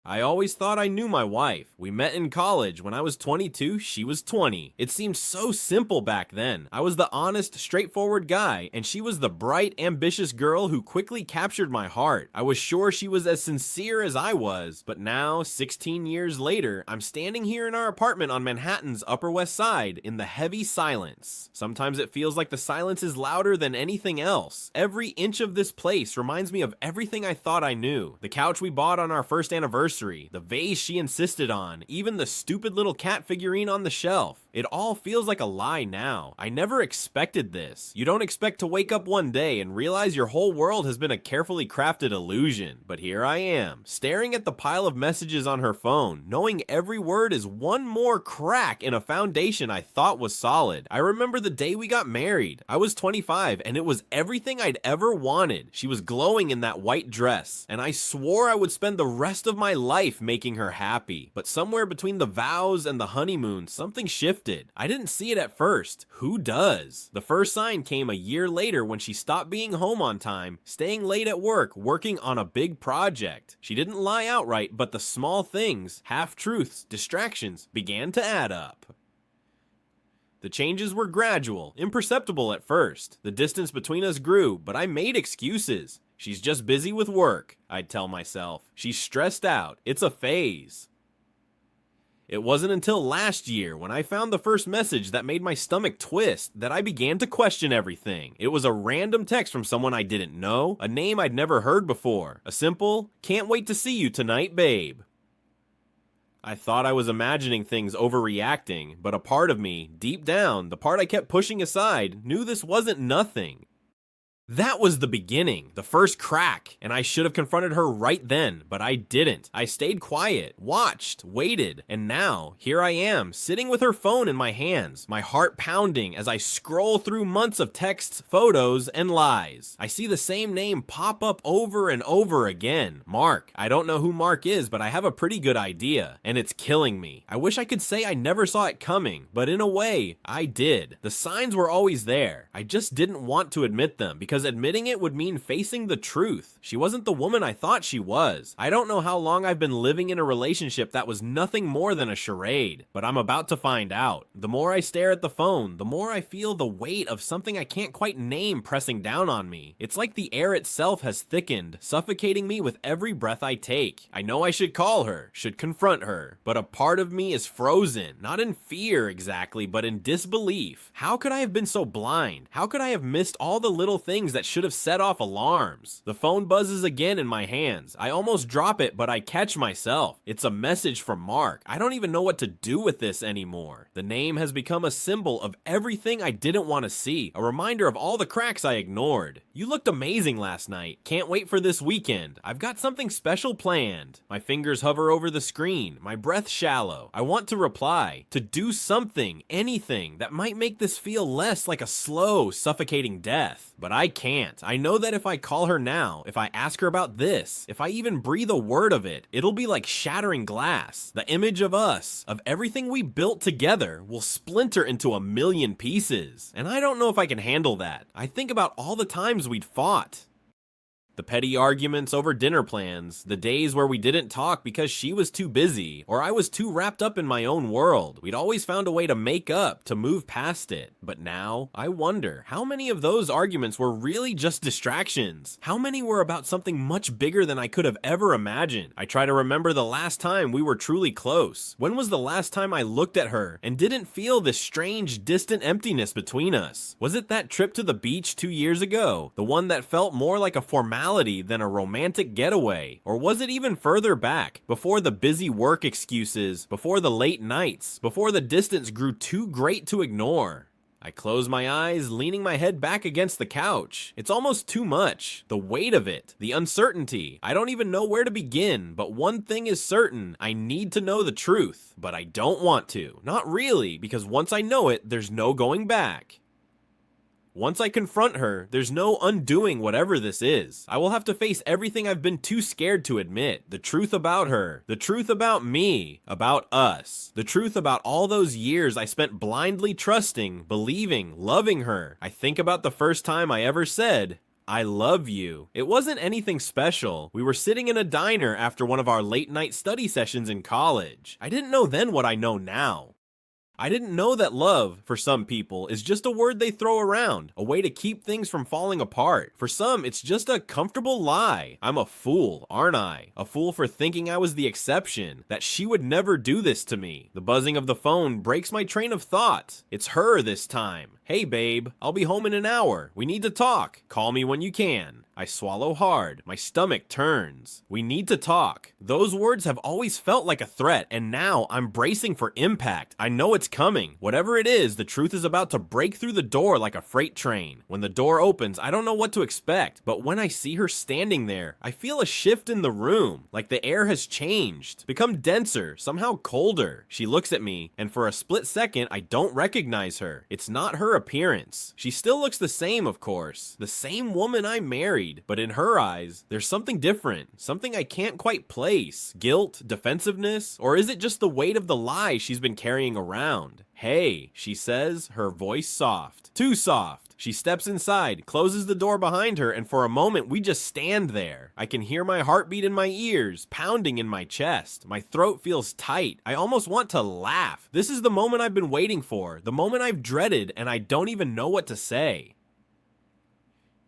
I always thought I knew my wife. We met in college. When I was 22, she was 20. It seemed so simple back then. I was the honest, straightforward guy, and she was the bright, ambitious girl who quickly captured my heart. I was sure she was as sincere as I was, but now, 16 years later, I'm standing here in our apartment on Manhattan's Upper West Side in the heavy silence. Sometimes it feels like the silence is louder than anything else. Every inch of this place reminds me of everything I thought I knew. The couch we bought on our first anniversary, the vase she insisted on, even the stupid little cat figurine on the shelf. It all feels like a lie now. I never expected this. You don't expect to wake up one day and realize your whole world has been a carefully crafted illusion. But here I am, staring at the pile of messages on her phone, knowing every word is one more crack in a foundation I thought was solid. I remember the day we got married. I was 25 and it was everything I'd ever wanted. She was glowing in that white dress, and I swore I would spend the rest of my life making her happy. But somewhere between the vows and the honeymoon, something shifted. I didn't see it at first. Who does? The first sign came a year later when she stopped being home on time, staying late at work, working on a big project. She didn't lie outright, but the small things, half-truths, distractions, began to add up. The changes were gradual, imperceptible at first. The distance between us grew, but I made excuses. She's just busy with work, I'd tell myself. She's stressed out. It's a phase. It wasn't until last year, when I found the first message that made my stomach twist, that I began to question everything. It was a random text from someone I didn't know, a name I'd never heard before. A simple, "Can't wait to see you tonight, babe." I thought I was imagining things overreacting, but a part of me, deep down, the part I kept pushing aside, knew this wasn't nothing. That was the beginning, the first crack, and I should have confronted her right then, but I didn't. I stayed quiet, watched, waited, and now, here I am, sitting with her phone in my hands, my heart pounding as I scroll through months of texts, photos, and lies. I see the same name pop up over and over again. Mark. I don't know who Mark is, but I have a pretty good idea, and it's killing me. I wish I could say I never saw it coming, but in a way, I did. The signs were always there. I just didn't want to admit them, because admitting it would mean facing the truth. She wasn't the woman I thought she was. I don't know how long I've been living in a relationship that was nothing more than a charade, but I'm about to find out. The more I stare at the phone, the more I feel the weight of something I can't quite name pressing down on me. It's like the air itself has thickened, suffocating me with every breath I take. I know I should call her, should confront her, but a part of me is frozen, not in fear exactly, but in disbelief. How could I have been so blind? How could I have missed all the little things that should have set off alarms? The phone buzzes again in my hands. I almost drop it, but I catch myself. It's a message from Mark. I don't even know what to do with this anymore. The name has become a symbol of everything I didn't want to see, a reminder of all the cracks I ignored. "You looked amazing last night. Can't wait for this weekend. I've got something special planned." My fingers hover over the screen, my breath shallow. I want to reply, to do something, anything, that might make this feel less like a slow, suffocating death. But I can't. I know that if I call her now, if I ask her about this, if I even breathe a word of it, it'll be like shattering glass. The image of us, of everything we built together, will splinter into a million pieces. And I don't know if I can handle that. I think about all the times we'd fought. The petty arguments over dinner plans, the days where we didn't talk because she was too busy, or I was too wrapped up in my own world. We'd always found a way to make up, to move past it. But now, I wonder, how many of those arguments were really just distractions? How many were about something much bigger than I could have ever imagined? I try to remember the last time we were truly close. When was the last time I looked at her and didn't feel this strange, distant emptiness between us? Was it that trip to the beach 2 years ago? The one that felt more like a formality than a romantic getaway? Or was it even further back, before the busy work excuses, before the late nights, before the distance grew too great to ignore? I close my eyes, leaning my head back against the couch. It's almost too much. The weight of it, the uncertainty. I don't even know where to begin, but one thing is certain. I need to know the truth, but I don't want to. Not really, because once I know it, there's no going back. Once I confront her, there's no undoing whatever this is. I will have to face everything I've been too scared to admit. The truth about her. The truth about me. About us. The truth about all those years I spent blindly trusting, believing, loving her. I think about the first time I ever said, I love you. It wasn't anything special. We were sitting in a diner after one of our late night study sessions in college. I didn't know then what I know now. I didn't know that love, for some people, is just a word they throw around, a way to keep things from falling apart. For some, it's just a comfortable lie. I'm a fool, aren't I? A fool for thinking I was the exception, that she would never do this to me. The buzzing of the phone breaks my train of thought. It's her this time. Hey babe, I'll be home in an hour. We need to talk. Call me when you can. I swallow hard. My stomach turns. We need to talk. Those words have always felt like a threat, and now I'm bracing for impact. I know it's coming. Whatever it is, the truth is about to break through the door like a freight train. When the door opens, I don't know what to expect, but when I see her standing there, I feel a shift in the room, like the air has changed, become denser, somehow colder. She looks at me, and for a split second, I don't recognize her. It's not her appearance. She still looks the same, of course. The same woman I married. But in her eyes, there's something different, something I can't quite place. Guilt, defensiveness, or is it just the weight of the lie she's been carrying around? Hey, she says, her voice soft. Too soft. She steps inside, closes the door behind her, and for a moment we just stand there. I can hear my heartbeat in my ears, pounding in my chest. My throat feels tight. I almost want to laugh. This is the moment I've been waiting for, the moment I've dreaded, and I don't even know what to say.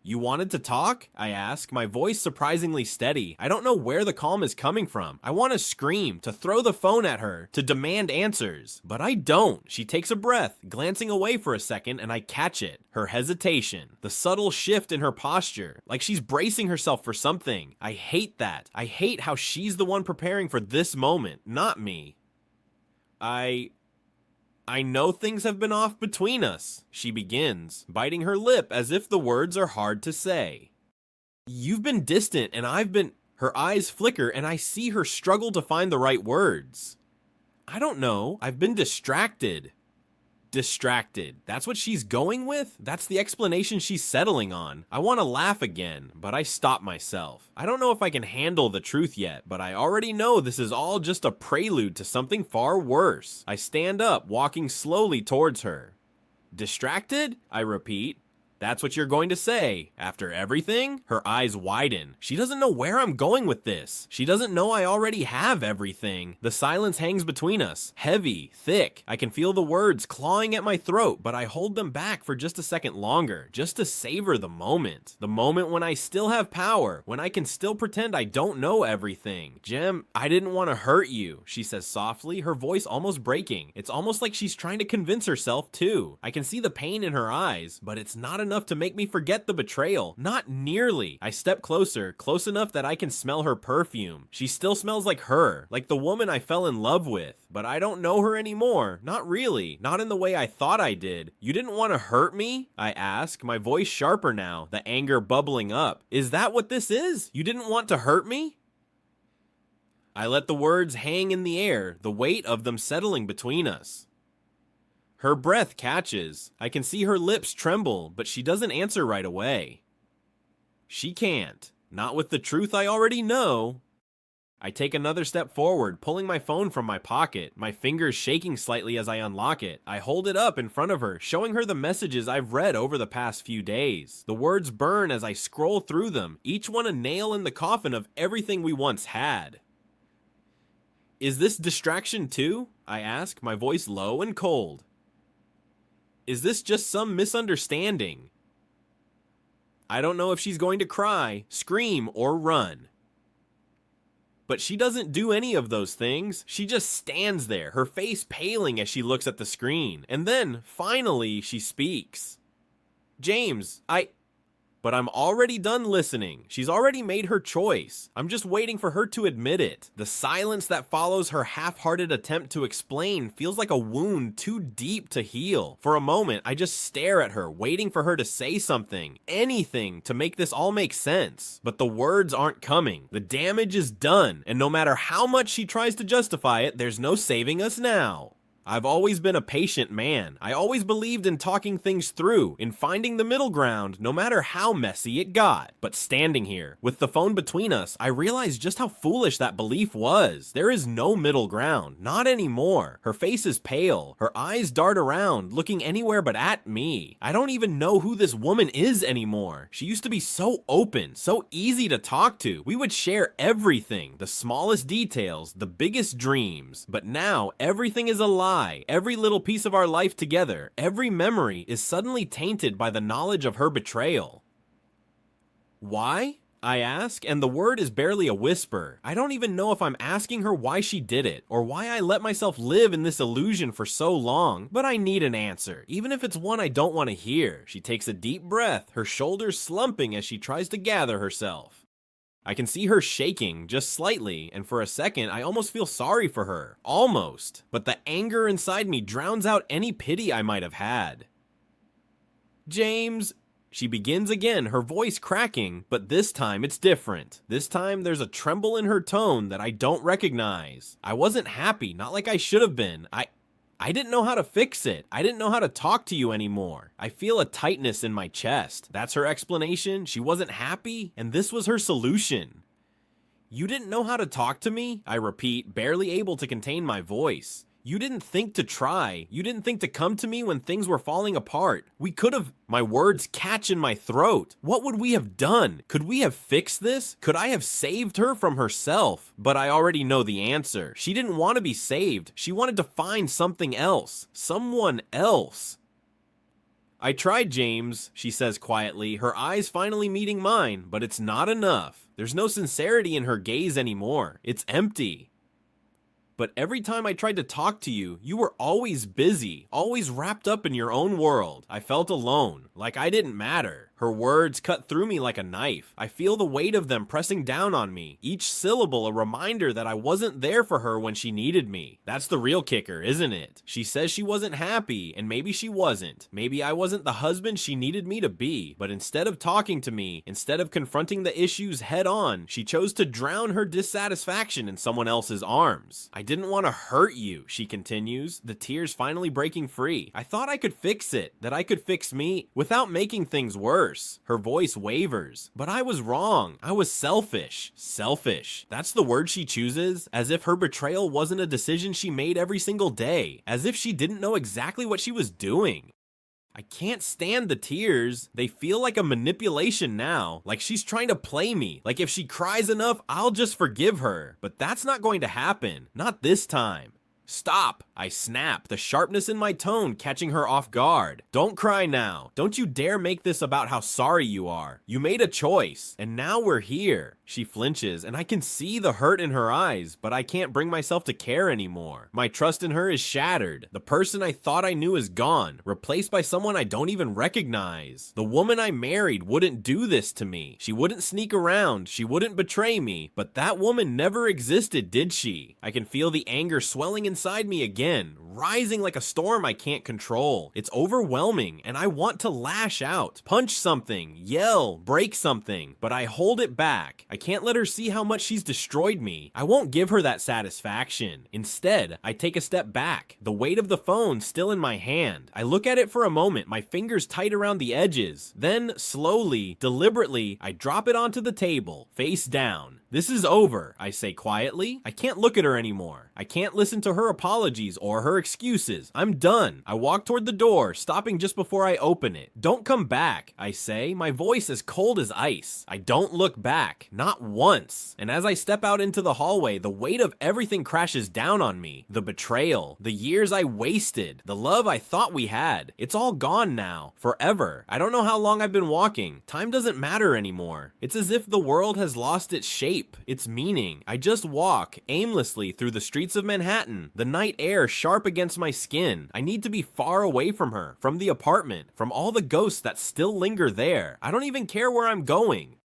You wanted to talk? I ask, my voice surprisingly steady. I don't know where the calm is coming from. I want to scream, to throw the phone at her, to demand answers. But I don't. She takes a breath, glancing away for a second, and I catch it. Her hesitation. The subtle shift in her posture. Like she's bracing herself for something. I hate that. I hate how she's the one preparing for this moment, not me. I know things have been off between us, she begins, biting her lip as if the words are hard to say. You've been distant and I've been... Her eyes flicker and I see her struggle to find the right words. I don't know, I've been distracted. Distracted. That's what she's going with? That's the explanation she's settling on. I want to laugh again, but I stop myself. I don't know if I can handle the truth yet, but I already know this is all just a prelude to something far worse. I stand up, walking slowly towards her. Distracted? I repeat. That's what you're going to say. After everything? Her eyes widen. She doesn't know where I'm going with this. She doesn't know I already have everything. The silence hangs between us. Heavy, thick. I can feel the words clawing at my throat, but I hold them back for just a second longer, just to savor the moment. The moment when I still have power, when I can still pretend I don't know everything. Jem, I didn't want to hurt you, she says softly, her voice almost breaking. It's almost like she's trying to convince herself too. I can see the pain in her eyes, but it's not enough to make me forget the betrayal. Not nearly. I step closer, close enough that I can smell her perfume. She still smells like her, like the woman I fell in love with. But I don't know her anymore. Not really. Not in the way I thought I did. You didn't want to hurt me? I ask, my voice sharper now, the anger bubbling up. Is that what this is? You didn't want to hurt me? I let the words hang in the air, the weight of them settling between us. Her breath catches. I can see her lips tremble, but she doesn't answer right away. She can't. Not with the truth I already know. I take another step forward, pulling my phone from my pocket, my fingers shaking slightly as I unlock it. I hold it up in front of her, showing her the messages I've read over the past few days. The words burn as I scroll through them, each one a nail in the coffin of everything we once had. Is this distraction too? I ask, my voice low and cold. Is this just some misunderstanding? I don't know if she's going to cry, scream, or run. But she doesn't do any of those things. She just stands there, her face paling as she looks at the screen. And then, finally, she speaks. James, But I'm already done listening. She's already made her choice. I'm just waiting for her to admit it. The silence that follows her half-hearted attempt to explain feels like a wound too deep to heal. For a moment, I just stare at her, waiting for her to say something, anything, to make this all make sense. But the words aren't coming. The damage is done, and no matter how much she tries to justify it, there's no saving us now. I've always been a patient man. I always believed in talking things through, in finding the middle ground, no matter how messy it got. But standing here, with the phone between us, I realized just how foolish that belief was. There is no middle ground, not anymore. Her face is pale, her eyes dart around, looking anywhere but at me. I don't even know who this woman is anymore. She used to be so open, so easy to talk to. We would share everything, the smallest details, the biggest dreams. But now, everything is a lie. Every little piece of our life together, every memory is suddenly tainted by the knowledge of her betrayal. Why? I ask, and the word is barely a whisper. I don't even know if I'm asking her why she did it, or why I let myself live in this illusion for so long, but I need an answer, even if it's one I don't want to hear. She takes a deep breath, her shoulders slumping as she tries to gather herself. I can see her shaking, just slightly, and for a second I almost feel sorry for her. Almost. But the anger inside me drowns out any pity I might have had. James... She begins again, her voice cracking, but this time it's different. This time there's a tremble in her tone that I don't recognize. I wasn't happy, not like I should have been. I didn't know how to fix it. I didn't know how to talk to you anymore. I feel a tightness in my chest. That's her explanation. She wasn't happy, and this was her solution. You didn't know how to talk to me? I repeat, barely able to contain my voice. You didn't think to try. You didn't think to come to me when things were falling apart. We could have... My words catch in my throat. What would we have done? Could we have fixed this? Could I have saved her from herself? But I already know the answer. She didn't want to be saved. She wanted to find something else. Someone else. I tried, James, she says quietly, her eyes finally meeting mine, but it's not enough. There's no sincerity in her gaze anymore. It's empty. But every time I tried to talk to you, you were always busy, always wrapped up in your own world. I felt alone, like I didn't matter. Her words cut through me like a knife. I feel the weight of them pressing down on me, each syllable a reminder that I wasn't there for her when she needed me. That's the real kicker, isn't it? She says she wasn't happy, and maybe she wasn't. Maybe I wasn't the husband she needed me to be, but instead of talking to me, instead of confronting the issues head on, she chose to drown her dissatisfaction in someone else's arms. I didn't want to hurt you, she continues, the tears finally breaking free. I thought I could fix it, that I could fix me, without making things worse. Her voice wavers. But I was wrong. I was selfish. Selfish. That's the word she chooses, as if her betrayal wasn't a decision she made every single day, as if she didn't know exactly what she was doing. I can't stand the tears. They feel like a manipulation now, like she's trying to play me, like if she cries enough, I'll just forgive her. But that's not going to happen. Not this time. Stop! I snap, the sharpness in my tone catching her off guard. Don't cry now. Don't you dare make this about how sorry you are. You made a choice, and now we're here. She flinches, and I can see the hurt in her eyes, but I can't bring myself to care anymore. My trust in her is shattered. The person I thought I knew is gone, replaced by someone I don't even recognize. The woman I married wouldn't do this to me. She wouldn't sneak around. She wouldn't betray me, but that woman never existed, did she? I can feel the anger swelling inside me again, rising like a storm I can't control. It's overwhelming, and I want to lash out, punch something, yell, break something, but I hold it back. I can't let her see how much she's destroyed me. I won't give her that satisfaction. Instead, I take a step back, the weight of the phone still in my hand. I look at it for a moment, my fingers tight around the edges. Then, slowly, deliberately, I drop it onto the table, face down. This is over, I say quietly. I can't look at her anymore. I can't listen to her apologies or her excuses. I'm done. I walk toward the door, stopping just before I open it. Don't come back, I say, my voice as cold as ice. I don't look back, not once. And as I step out into the hallway, the weight of everything crashes down on me. The betrayal, the years I wasted, the love I thought we had. It's all gone now, forever. I don't know how long I've been walking. Time doesn't matter anymore. It's as if the world has lost its shape, its meaning. I just walk aimlessly through the streets of Manhattan, the night air sharp against my skin. I need to be far away from her, from the apartment, from all the ghosts that still linger there. I don't even care where I'm going.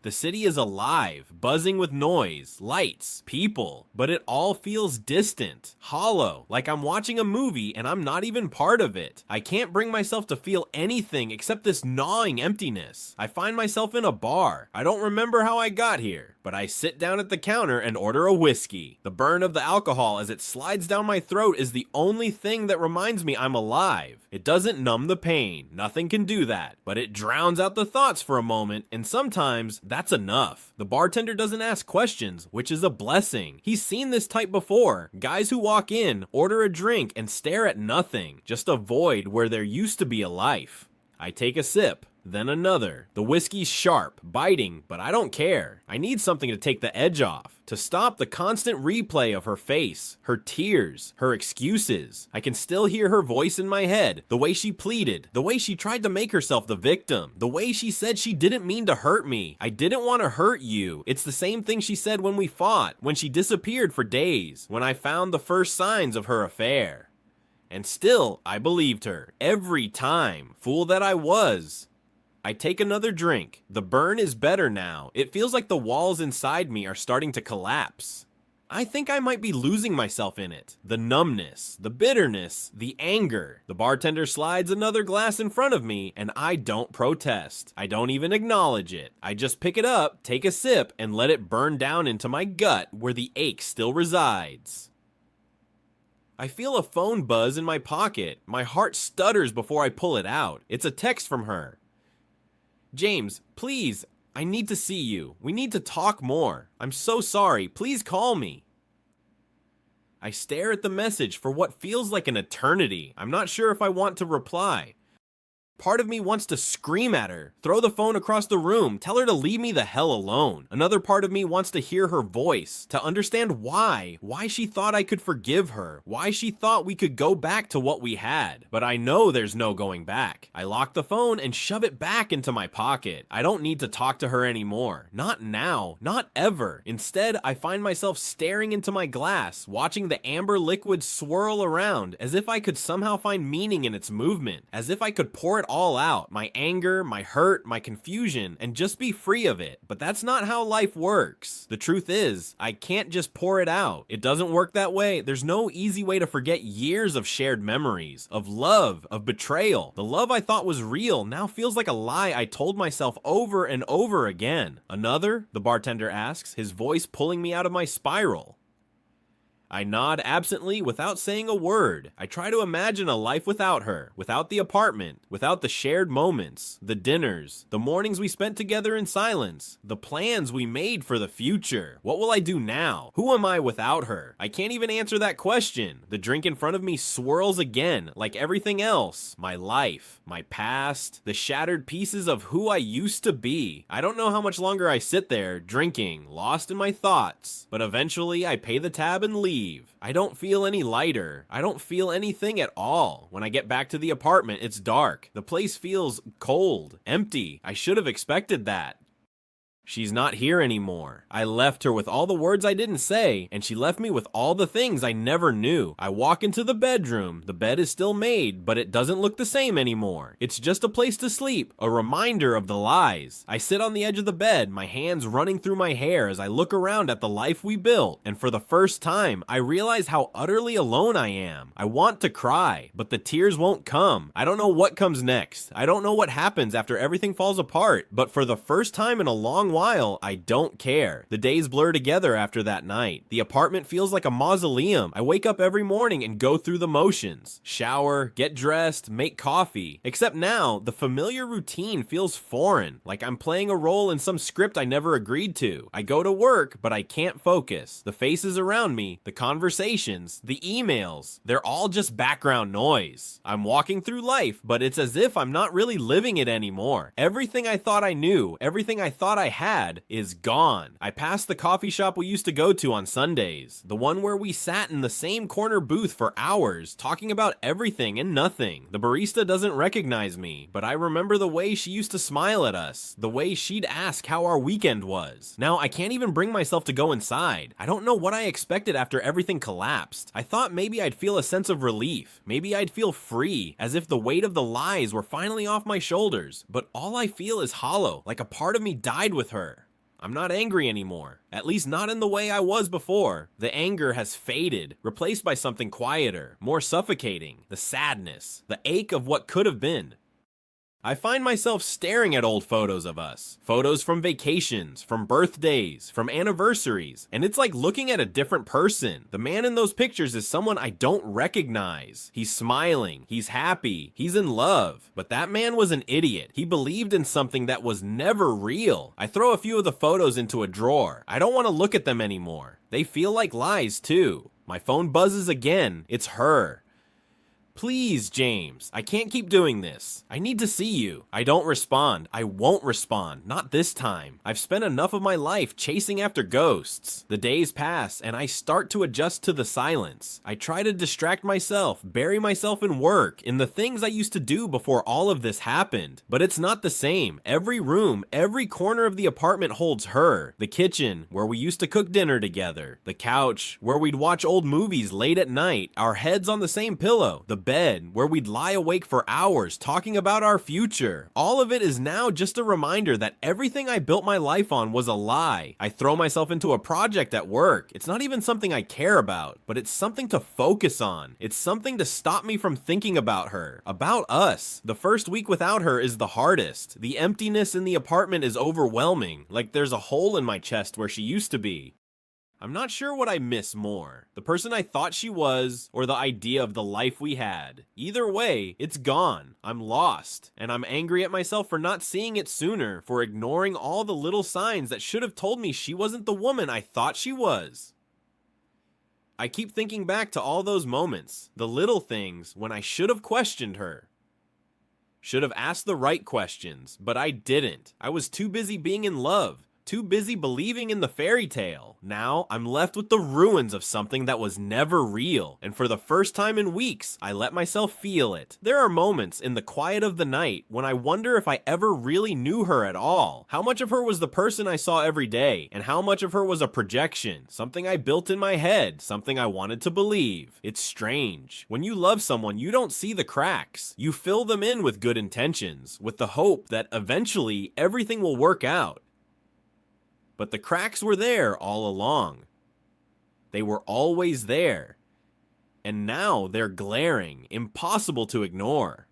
The city is alive, buzzing with noise, lights, people, but it all feels distant, hollow, like I'm watching a movie and I'm not even part of it. I can't bring myself to feel anything except this gnawing emptiness. I find myself in a bar. I don't remember how I got here, but I sit down at the counter and order a whiskey. The burn of the alcohol as it slides down my throat is the only thing that reminds me I'm alive. It doesn't numb the pain, nothing can do that, but it drowns out the thoughts for a moment, and sometimes that's enough. The bartender doesn't ask questions, which is a blessing. He's seen this type before. Guys who walk in, order a drink, and stare at nothing, just a void where there used to be a life. I take a sip, then another. The whiskey's sharp, biting, but I don't care. I need something to take the edge off, to stop the constant replay of her face, her tears, her excuses. I can still hear her voice in my head, the way she pleaded, the way she tried to make herself the victim, the way she said she didn't mean to hurt me. I didn't want to hurt you. It's the same thing she said when we fought, when she disappeared for days, when I found the first signs of her affair. And still, I believed her. Every time. Fool that I was. I take another drink. The burn is better now. It feels like the walls inside me are starting to collapse. I think I might be losing myself in it. The numbness, the bitterness, the anger. The bartender slides another glass in front of me, and I don't protest. I don't even acknowledge it. I just pick it up, take a sip, and let it burn down into my gut where the ache still resides. I feel a phone buzz in my pocket. My heart stutters before I pull it out. It's a text from her. James, please, I need to see you. We need to talk more. I'm so sorry. Please call me. I stare at the message for what feels like an eternity. I'm not sure if I want to reply. Part of me wants to scream at her, throw the phone across the room, tell her to leave me the hell alone. Another part of me wants to hear her voice, to understand why she thought I could forgive her, why she thought we could go back to what we had. But I know there's no going back. I lock the phone and shove it back into my pocket. I don't need to talk to her anymore. Not now, not ever. Instead, I find myself staring into my glass, watching the amber liquid swirl around, as if I could somehow find meaning in its movement, as if I could pour it all out, my anger, my hurt, my confusion, and just be free of it. But that's not how life works. The truth is, I can't just pour it out. It doesn't work that way. There's no easy way to forget years of shared memories, of love, of betrayal. The love I thought was real now feels like a lie I told myself over and over again. Another? The bartender asks, his voice pulling me out of my spiral. I nod absently without saying a word. I try to imagine a life without her, without the apartment, without the shared moments, the dinners, the mornings we spent together in silence, the plans we made for the future. What will I do now? Who am I without her? I can't even answer that question. The drink in front of me swirls again, like everything else. My life, my past, the shattered pieces of who I used to be. I don't know how much longer I sit there, drinking, lost in my thoughts, but eventually I pay the tab and leave. I don't feel any lighter. I don't feel anything at all. When I get back to the apartment, it's dark. The place feels cold, empty. I should have expected that. She's not here anymore. I left her with all the words I didn't say, and she left me with all the things I never knew. I walk into the bedroom. The bed is still made, but it doesn't look the same anymore. It's just a place to sleep, a reminder of the lies. I sit on the edge of the bed, my hands running through my hair as I look around at the life we built, and for the first time, I realize how utterly alone I am. I want to cry, but the tears won't come. I don't know what comes next. I don't know what happens after everything falls apart, but for the first time in a long while, I don't care. The days blur together after that night. The apartment feels like a mausoleum. I wake up every morning and go through the motions. Shower, get dressed, make coffee. Except now, the familiar routine feels foreign, like I'm playing a role in some script I never agreed to. I go to work, but I can't focus. The faces around me, the conversations, the emails, they're all just background noise. I'm walking through life, but it's as if I'm not really living it anymore. Everything I thought I knew, everything I thought I had is gone. I passed the coffee shop we used to go to on Sundays, the one where we sat in the same corner booth for hours, talking about everything and nothing. The barista doesn't recognize me, but I remember the way she used to smile at us, the way she'd ask how our weekend was. Now I can't even bring myself to go inside. I don't know what I expected after everything collapsed. I thought maybe I'd feel a sense of relief. Maybe I'd feel free, as if the weight of the lies were finally off my shoulders. But all I feel is hollow, like a part of me died with her. I'm not angry anymore. At least not in the way I was before. The anger has faded, replaced by something quieter, more suffocating. The sadness, the ache of what could have been. I find myself staring at old photos of us. Photos from vacations, from birthdays, from anniversaries, and it's like looking at a different person. The man in those pictures is someone I don't recognize. He's smiling, he's happy, he's in love. But that man was an idiot. He believed in something that was never real. I throw a few of the photos into a drawer. I don't want to look at them anymore. They feel like lies too. My phone buzzes again. It's her. Please, James, I can't keep doing this. I need to see you. I don't respond. I won't respond. Not this time. I've spent enough of my life chasing after ghosts. The days pass, and I start to adjust to the silence. I try to distract myself, bury myself in work, in the things I used to do before all of this happened. But it's not the same. Every room, every corner of the apartment holds her. The kitchen, where we used to cook dinner together. The couch, where we'd watch old movies late at night, our heads on the same pillow. The bed, where we'd lie awake for hours talking about our future. All of it is now just a reminder that everything I built my life on was a lie. I throw myself into a project at work. It's not even something I care about, but it's something to focus on. It's something to stop me from thinking about her, about us. The first week without her is the hardest. The emptiness in the apartment is overwhelming, like there's a hole in my chest where she used to be. I'm not sure what I miss more, the person I thought she was, or the idea of the life we had. Either way, it's gone. I'm lost, and I'm angry at myself for not seeing it sooner, for ignoring all the little signs that should have told me she wasn't the woman I thought she was. I keep thinking back to all those moments, the little things, when I should have questioned her. Should have asked the right questions, but I didn't. I was too busy being in love. Too busy believing in the fairy tale. Now, I'm left with the ruins of something that was never real, and for the first time in weeks, I let myself feel it. There are moments in the quiet of the night when I wonder if I ever really knew her at all. How much of her was the person I saw every day, and how much of her was a projection, something I built in my head, something I wanted to believe. It's strange. When you love someone, you don't see the cracks. You fill them in with good intentions, with the hope that eventually everything will work out. But the cracks were there all along. They were always there. And now they're glaring, impossible to ignore.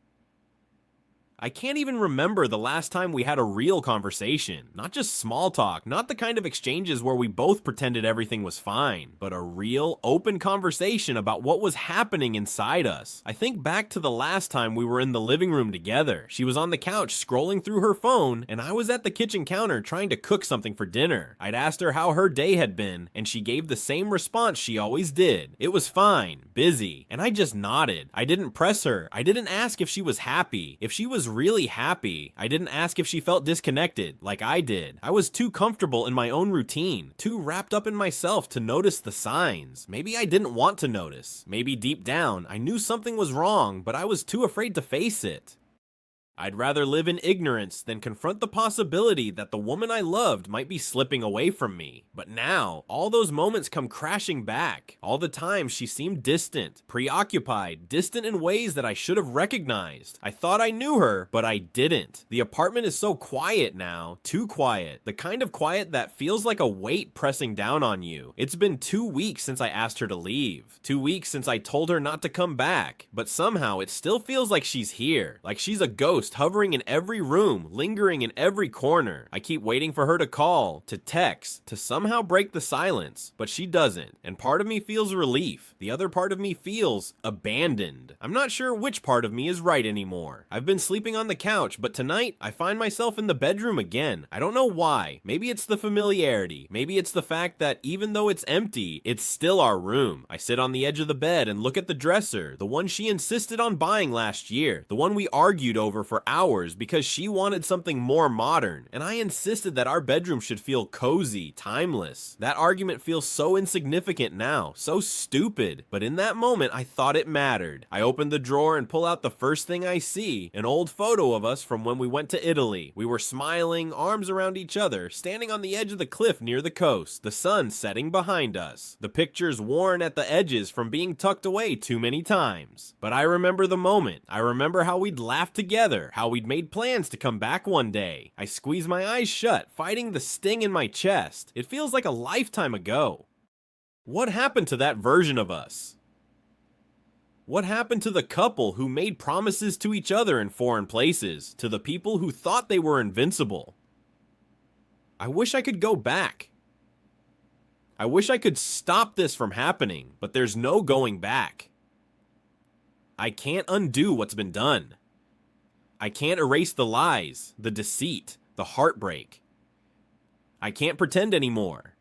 I can't even remember the last time we had a real conversation. Not just small talk, not the kind of exchanges where we both pretended everything was fine, but a real, open conversation about what was happening inside us. I think back to the last time we were in the living room together. She was on the couch scrolling through her phone, and I was at the kitchen counter trying to cook something for dinner. I'd asked her how her day had been, and she gave the same response she always did. It was fine, busy, and I just nodded. I didn't press her. I didn't ask if she was happy. If she was really happy, I didn't ask if she felt disconnected, like I did. I was too comfortable in my own routine, too wrapped up in myself to notice the signs. Maybe I didn't want to notice. Maybe deep down, I knew something was wrong, but I was too afraid to face it. I'd rather live in ignorance than confront the possibility that the woman I loved might be slipping away from me. But now, all those moments come crashing back. All the time she seemed distant, preoccupied, distant in ways that I should have recognized. I thought I knew her, but I didn't. The apartment is so quiet now, too quiet. The kind of quiet that feels like a weight pressing down on you. It's been 2 weeks since I asked her to leave. 2 weeks since I told her not to come back. But somehow it still feels like she's here, like she's a ghost hovering in every room, lingering in every corner. I keep waiting for her to call, to text, to somehow break the silence, but she doesn't, and part of me feels relief. The other part of me feels abandoned. I'm not sure which part of me is right anymore. I've been sleeping on the couch, but tonight I find myself in the bedroom again. I don't know why. Maybe it's the familiarity. Maybe it's the fact that even though it's empty, it's still our room. I sit on the edge of the bed and look at the dresser, the one she insisted on buying last year, the one we argued over for hours because she wanted something more modern, and I insisted that our bedroom should feel cozy, timeless. That argument feels so insignificant now, so stupid, but in that moment I thought it mattered. I open the drawer and pull out the first thing I see, an old photo of us from when we went to Italy. We were smiling, arms around each other, standing on the edge of the cliff near the coast, the sun setting behind us. The picture's worn at the edges from being tucked away too many times. But I remember the moment. I remember how we'd laughed together, together, how we'd made plans to come back one day. I squeeze my eyes shut, fighting the sting in my chest. It feels like a lifetime ago. What happened to that version of us? What happened to the couple who made promises to each other in foreign places, to the people who thought they were invincible? I wish I could go back. I wish I could stop this from happening, but there's no going back. I can't undo what's been done. I can't erase the lies, the deceit, the heartbreak. I can't pretend anymore.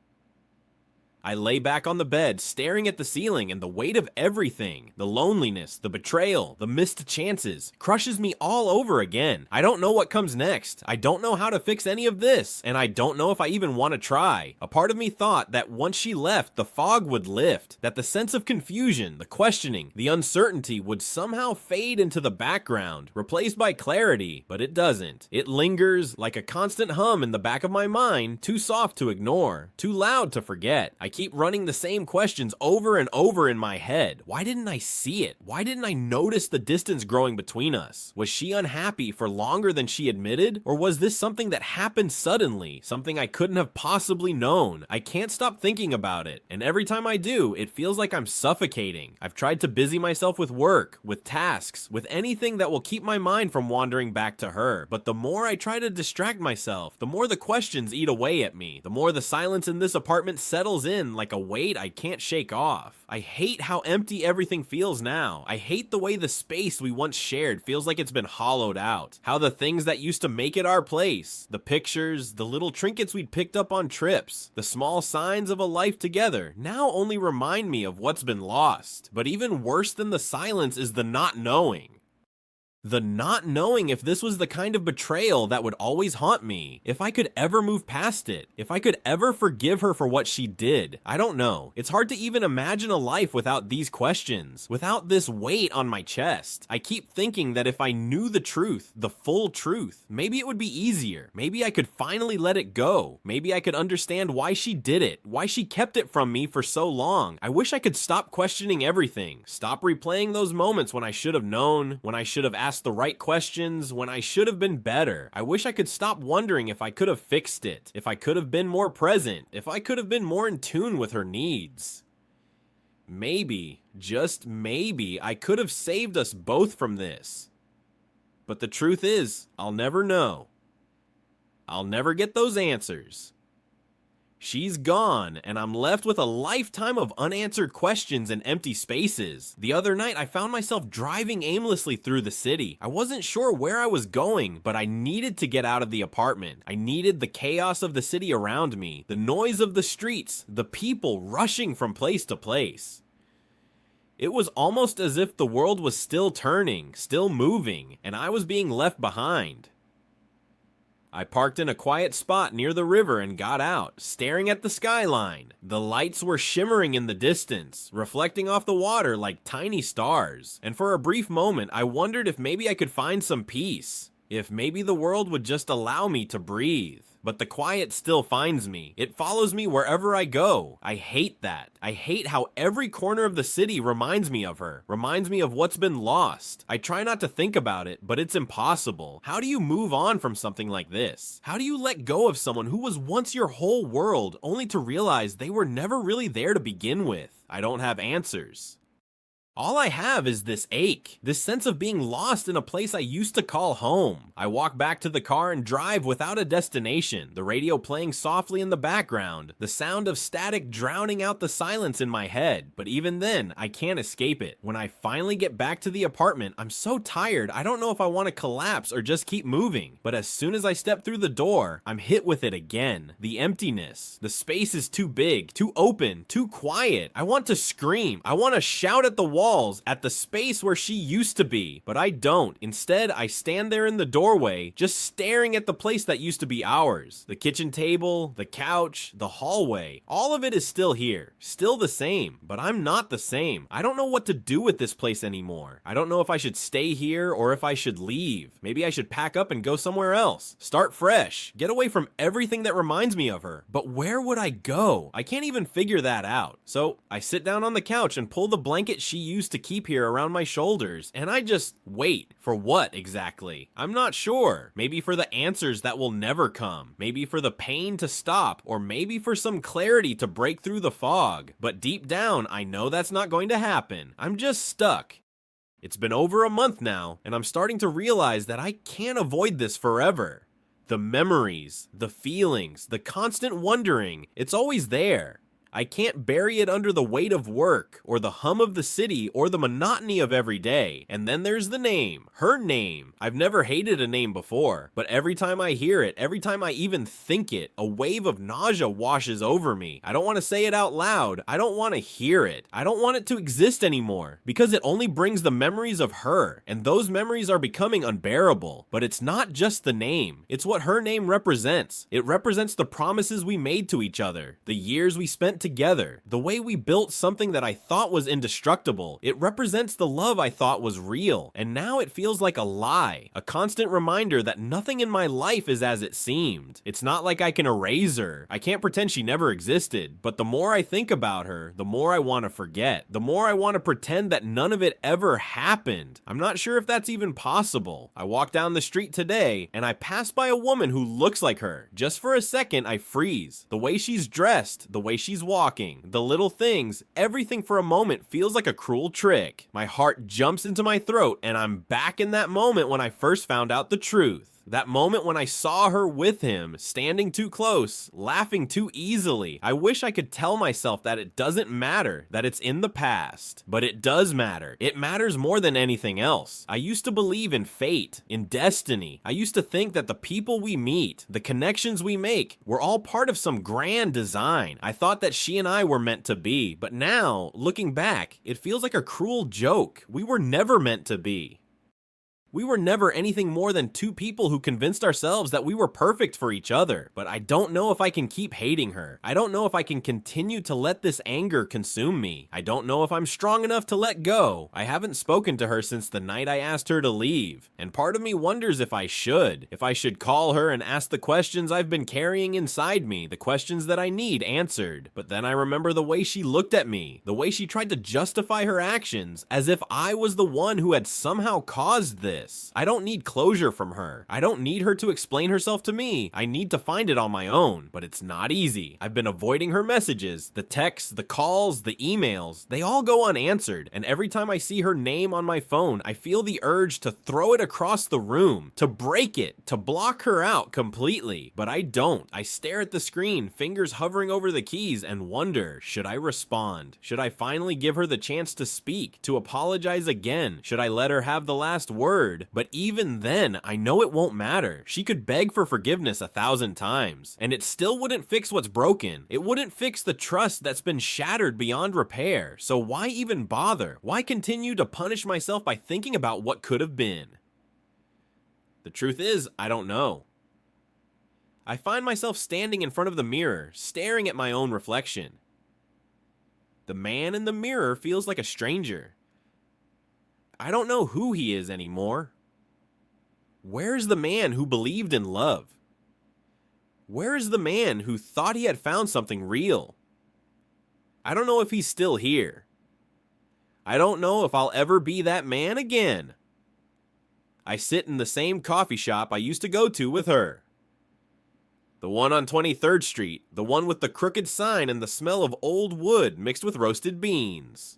I lay back on the bed, staring at the ceiling, and the weight of everything, the loneliness, the betrayal, the missed chances, crushes me all over again. I don't know what comes next. I don't know how to fix any of this, and I don't know if I even want to try. A part of me thought that once she left, the fog would lift, that the sense of confusion, the questioning, the uncertainty would somehow fade into the background, replaced by clarity, but it doesn't. It lingers like a constant hum in the back of my mind, too soft to ignore, too loud to forget. I keep running the same questions over and over in my head. Why didn't I see it? Why didn't I notice the distance growing between us? Was she unhappy for longer than she admitted? Or was this something that happened suddenly? Something I couldn't have possibly known? I can't stop thinking about it, and every time I do, it feels like I'm suffocating. I've tried to busy myself with work, with tasks, with anything that will keep my mind from wandering back to her. But the more I try to distract myself, the more the questions eat away at me. The more the silence in this apartment settles in like a weight I can't shake off. I hate how empty everything feels now. I hate the way the space we once shared feels like it's been hollowed out. How the things that used to make it our place, the pictures, the little trinkets we'd picked up on trips, the small signs of a life together, now only remind me of what's been lost. But even worse than the silence is the not knowing. The not knowing if this was the kind of betrayal that would always haunt me. If I could ever move past it. If I could ever forgive her for what she did. I don't know. It's hard to even imagine a life without these questions. Without this weight on my chest. I keep thinking that if I knew the truth, the full truth, maybe it would be easier. Maybe I could finally let it go. Maybe I could understand why she did it. Why she kept it from me for so long. I wish I could stop questioning everything. Stop replaying those moments when I should have known. When I should have asked the right questions, when I should have been better. I wish I could stop wondering if I could have fixed it, if I could have been more present, if I could have been more in tune with her needs. Maybe, just maybe, I could have saved us both from this. But the truth is, I'll never know. I'll never get those answers. She's gone, and I'm left with a lifetime of unanswered questions and empty spaces. The other night, I found myself driving aimlessly through the city. I wasn't sure where I was going, but I needed to get out of the apartment. I needed the chaos of the city around me, the noise of the streets, the people rushing from place to place. It was almost as if the world was still turning, still moving, and I was being left behind. I parked in a quiet spot near the river and got out, staring at the skyline. The lights were shimmering in the distance, reflecting off the water like tiny stars. And for a brief moment, I wondered if maybe I could find some peace. If maybe the world would just allow me to breathe. But the quiet still finds me. It follows me wherever I go. I hate that. I hate how every corner of the city reminds me of her. Reminds me of what's been lost. I try not to think about it, but it's impossible. How do you move on from something like this? How do you let go of someone who was once your whole world, only to realize they were never really there to begin with? I don't have answers. All I have is this ache, this sense of being lost in a place I used to call home. I walk back to the car and drive without a destination, the radio playing softly in the background, the sound of static drowning out the silence in my head. But even then, I can't escape it. When I finally get back to the apartment, I'm so tired I don't know if I want to collapse or just keep moving. But as soon as I step through the door, I'm hit with it again. The emptiness. The space is too big, too open, too quiet. I want to scream. I want to shout at the wall. At the space where she used to be, but I don't. Instead, I stand there in the doorway, just staring at the place that used to be ours. The kitchen table, the couch, the hallway. All of it is still here, still the same, but I'm not the same. I don't know what to do with this place anymore. I don't know if I should stay here or if I should leave. Maybe I should pack up and go somewhere else. Start fresh. Get away from everything that reminds me of her. But where would I go? I can't even figure that out. So I sit down on the couch and pull the blanket she used used to keep here around my shoulders, and I just wait. For what exactly? I'm not sure. Maybe for the answers that will never come. Maybe for the pain to stop, or maybe for some clarity to break through the fog. But deep down, I know that's not going to happen. I'm just stuck. It's been over a month now, and I'm starting to realize that I can't avoid this forever. The memories, the feelings, the constant wondering, it's always there. I can't bury it under the weight of work, or the hum of the city, or the monotony of every day. And then there's the name, her name. I've never hated a name before, but every time I hear it, every time I even think it, a wave of nausea washes over me. I don't want to say it out loud. I don't want to hear it. I don't want it to exist anymore, because it only brings the memories of her, and those memories are becoming unbearable. But it's not just the name. It's what her name represents. It represents the promises we made to each other, the years we spent together, the way we built something that I thought was indestructible. It represents the love I thought was real, and now it feels like a lie, a constant reminder that nothing in my life is as it seemed. It's not like I can erase her. I can't pretend she never existed, but the more I think about her, the more I want to forget, the more I want to pretend that none of it ever happened. I'm not sure if that's even possible. I walked down the street today, and I passed by a woman who looks like her. Just for a second, I freeze. The way she's dressed, the way she's walking, the little things, everything for a moment feels like a cruel trick. My heart jumps into my throat, and I'm back in that moment when I first found out the truth. That moment when I saw her with him, standing too close, laughing too easily. I wish I could tell myself that it doesn't matter, that it's in the past. But it does matter. It matters more than anything else. I used to believe in fate, in destiny. I used to think that the people we meet, the connections we make, were all part of some grand design. I thought that she and I were meant to be. But now, looking back, it feels like a cruel joke. We were never meant to be. We were never anything more than two people who convinced ourselves that we were perfect for each other. But I don't know if I can keep hating her. I don't know if I can continue to let this anger consume me. I don't know if I'm strong enough to let go. I haven't spoken to her since the night I asked her to leave. And part of me wonders if I should. If I should call her and ask the questions I've been carrying inside me, the questions that I need answered. But then I remember the way she looked at me, the way she tried to justify her actions, as if I was the one who had somehow caused this. I don't need closure from her. I don't need her to explain herself to me. I need to find it on my own, but it's not easy. I've been avoiding her messages, the texts, the calls, the emails. They all go unanswered, and every time I see her name on my phone, I feel the urge to throw it across the room, to break it, to block her out completely. But I don't. I stare at the screen, fingers hovering over the keys, and wonder, should I respond? Should I finally give her the chance to speak, to apologize again? Should I let her have the last word? But even then, I know it won't matter. She could beg for forgiveness 1,000 times, and it still wouldn't fix what's broken. It wouldn't fix the trust that's been shattered beyond repair. So why even bother? Why continue to punish myself by thinking about what could have been? The truth is, I don't know. I find myself standing in front of the mirror, staring at my own reflection. The man in the mirror feels like a stranger. I don't know who he is anymore. Where's the man who believed in love? Where is the man who thought he had found something real? I don't know if he's still here. I don't know if I'll ever be that man again. I sit in the same coffee shop I used to go to with her. The one on 23rd Street, the one with the crooked sign and the smell of old wood mixed with roasted beans.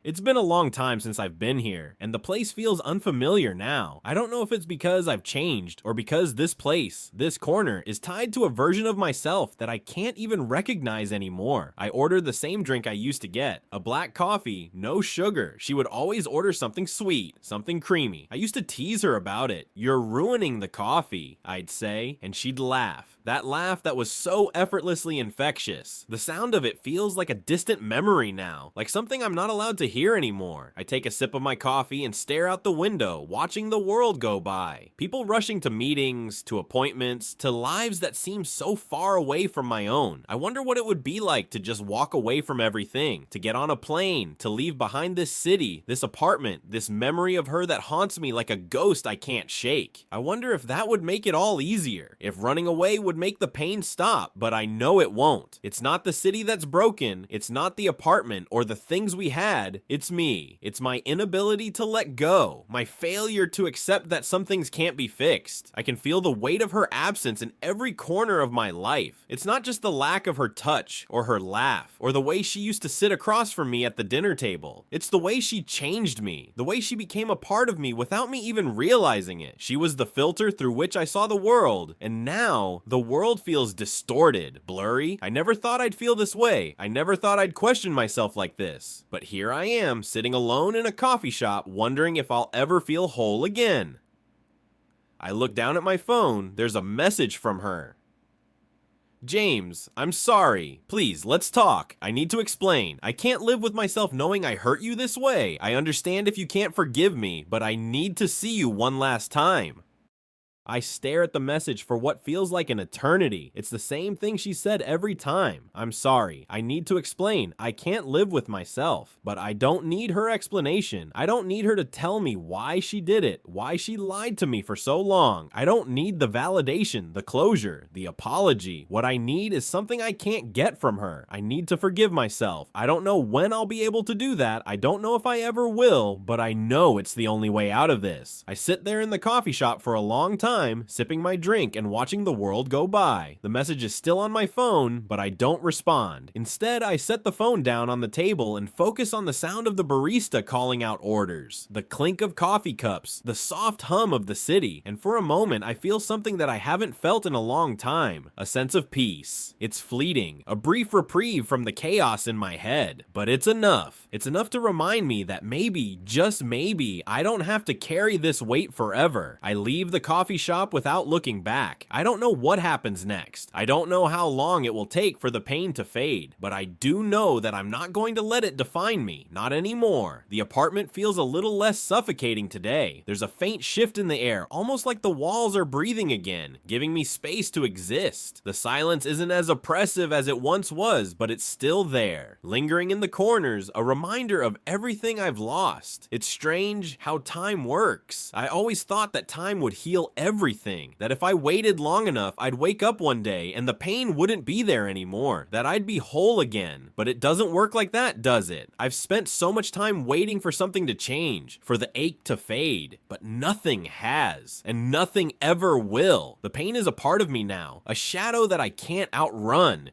It's been a long time since I've been here, and the place feels unfamiliar now. I don't know if it's because I've changed, or because this place, this corner, is tied to a version of myself that I can't even recognize anymore. I ordered the same drink I used to get, a black coffee, no sugar. She would always order something sweet, something creamy. I used to tease her about it. "You're ruining the coffee," I'd say, and she'd laugh. That laugh that was so effortlessly infectious. The sound of it feels like a distant memory now, like something I'm not allowed to hear anymore. I take a sip of my coffee and stare out the window, watching the world go by. People rushing to meetings, to appointments, to lives that seem so far away from my own. I wonder what it would be like to just walk away from everything, to get on a plane, to leave behind this city, this apartment, this memory of her that haunts me like a ghost I can't shake. I wonder if that would make it all easier, if running away would would make the pain stop, but I know it won't. It's not the city that's broken, it's not the apartment or the things we had, it's me. It's my inability to let go, my failure to accept that some things can't be fixed. I can feel the weight of her absence in every corner of my life. It's not just the lack of her touch, or her laugh, or the way she used to sit across from me at the dinner table. It's the way she changed me, the way she became a part of me without me even realizing it. She was the filter through which I saw the world, and now the world feels distorted, blurry. I never thought I'd feel this way. I never thought I'd question myself like this. But here I am, sitting alone in a coffee shop, wondering if I'll ever feel whole again. I look down at my phone. There's a message from her. James, I'm sorry. Please, let's talk. I need to explain. I can't live with myself knowing I hurt you this way. I understand if you can't forgive me, but I need to see you one last time. I stare at the message for what feels like an eternity. It's the same thing she said every time. I'm sorry. I need to explain. I can't live with myself. But I don't need her explanation. I don't need her to tell me why she did it, why she lied to me for so long. I don't need the validation, the closure, the apology. What I need is something I can't get from her. I need to forgive myself. I don't know when I'll be able to do that. I don't know if I ever will, but I know it's the only way out of this. I sit there in the coffee shop for a long time, sipping my drink and watching the world go by. The message is still on my phone, but I don't respond. Instead, I set the phone down on the table and focus on the sound of the barista calling out orders, the clink of coffee cups, the soft hum of the city, and for a moment I feel something that I haven't felt in a long time, a sense of peace. It's fleeting, a brief reprieve from the chaos in my head, but it's enough. It's enough to remind me that maybe, just maybe, I don't have to carry this weight forever. I leave the coffee shop without looking back. I don't know what happens next. I don't know how long it will take for the pain to fade, but I do know that I'm not going to let it define me. Not anymore. The apartment feels a little less suffocating today. There's a faint shift in the air, almost like the walls are breathing again, giving me space to exist. The silence isn't as oppressive as it once was, but it's still there, lingering in the corners, a reminder of everything I've lost. It's strange how time works. I always thought that time would heal everything, that if I waited long enough, I'd wake up one day and the pain wouldn't be there anymore, that I'd be whole again. But it doesn't work like that, does it? I've spent so much time waiting for something to change, for the ache to fade, but nothing has, and nothing ever will. The pain is a part of me now, a shadow that I can't outrun.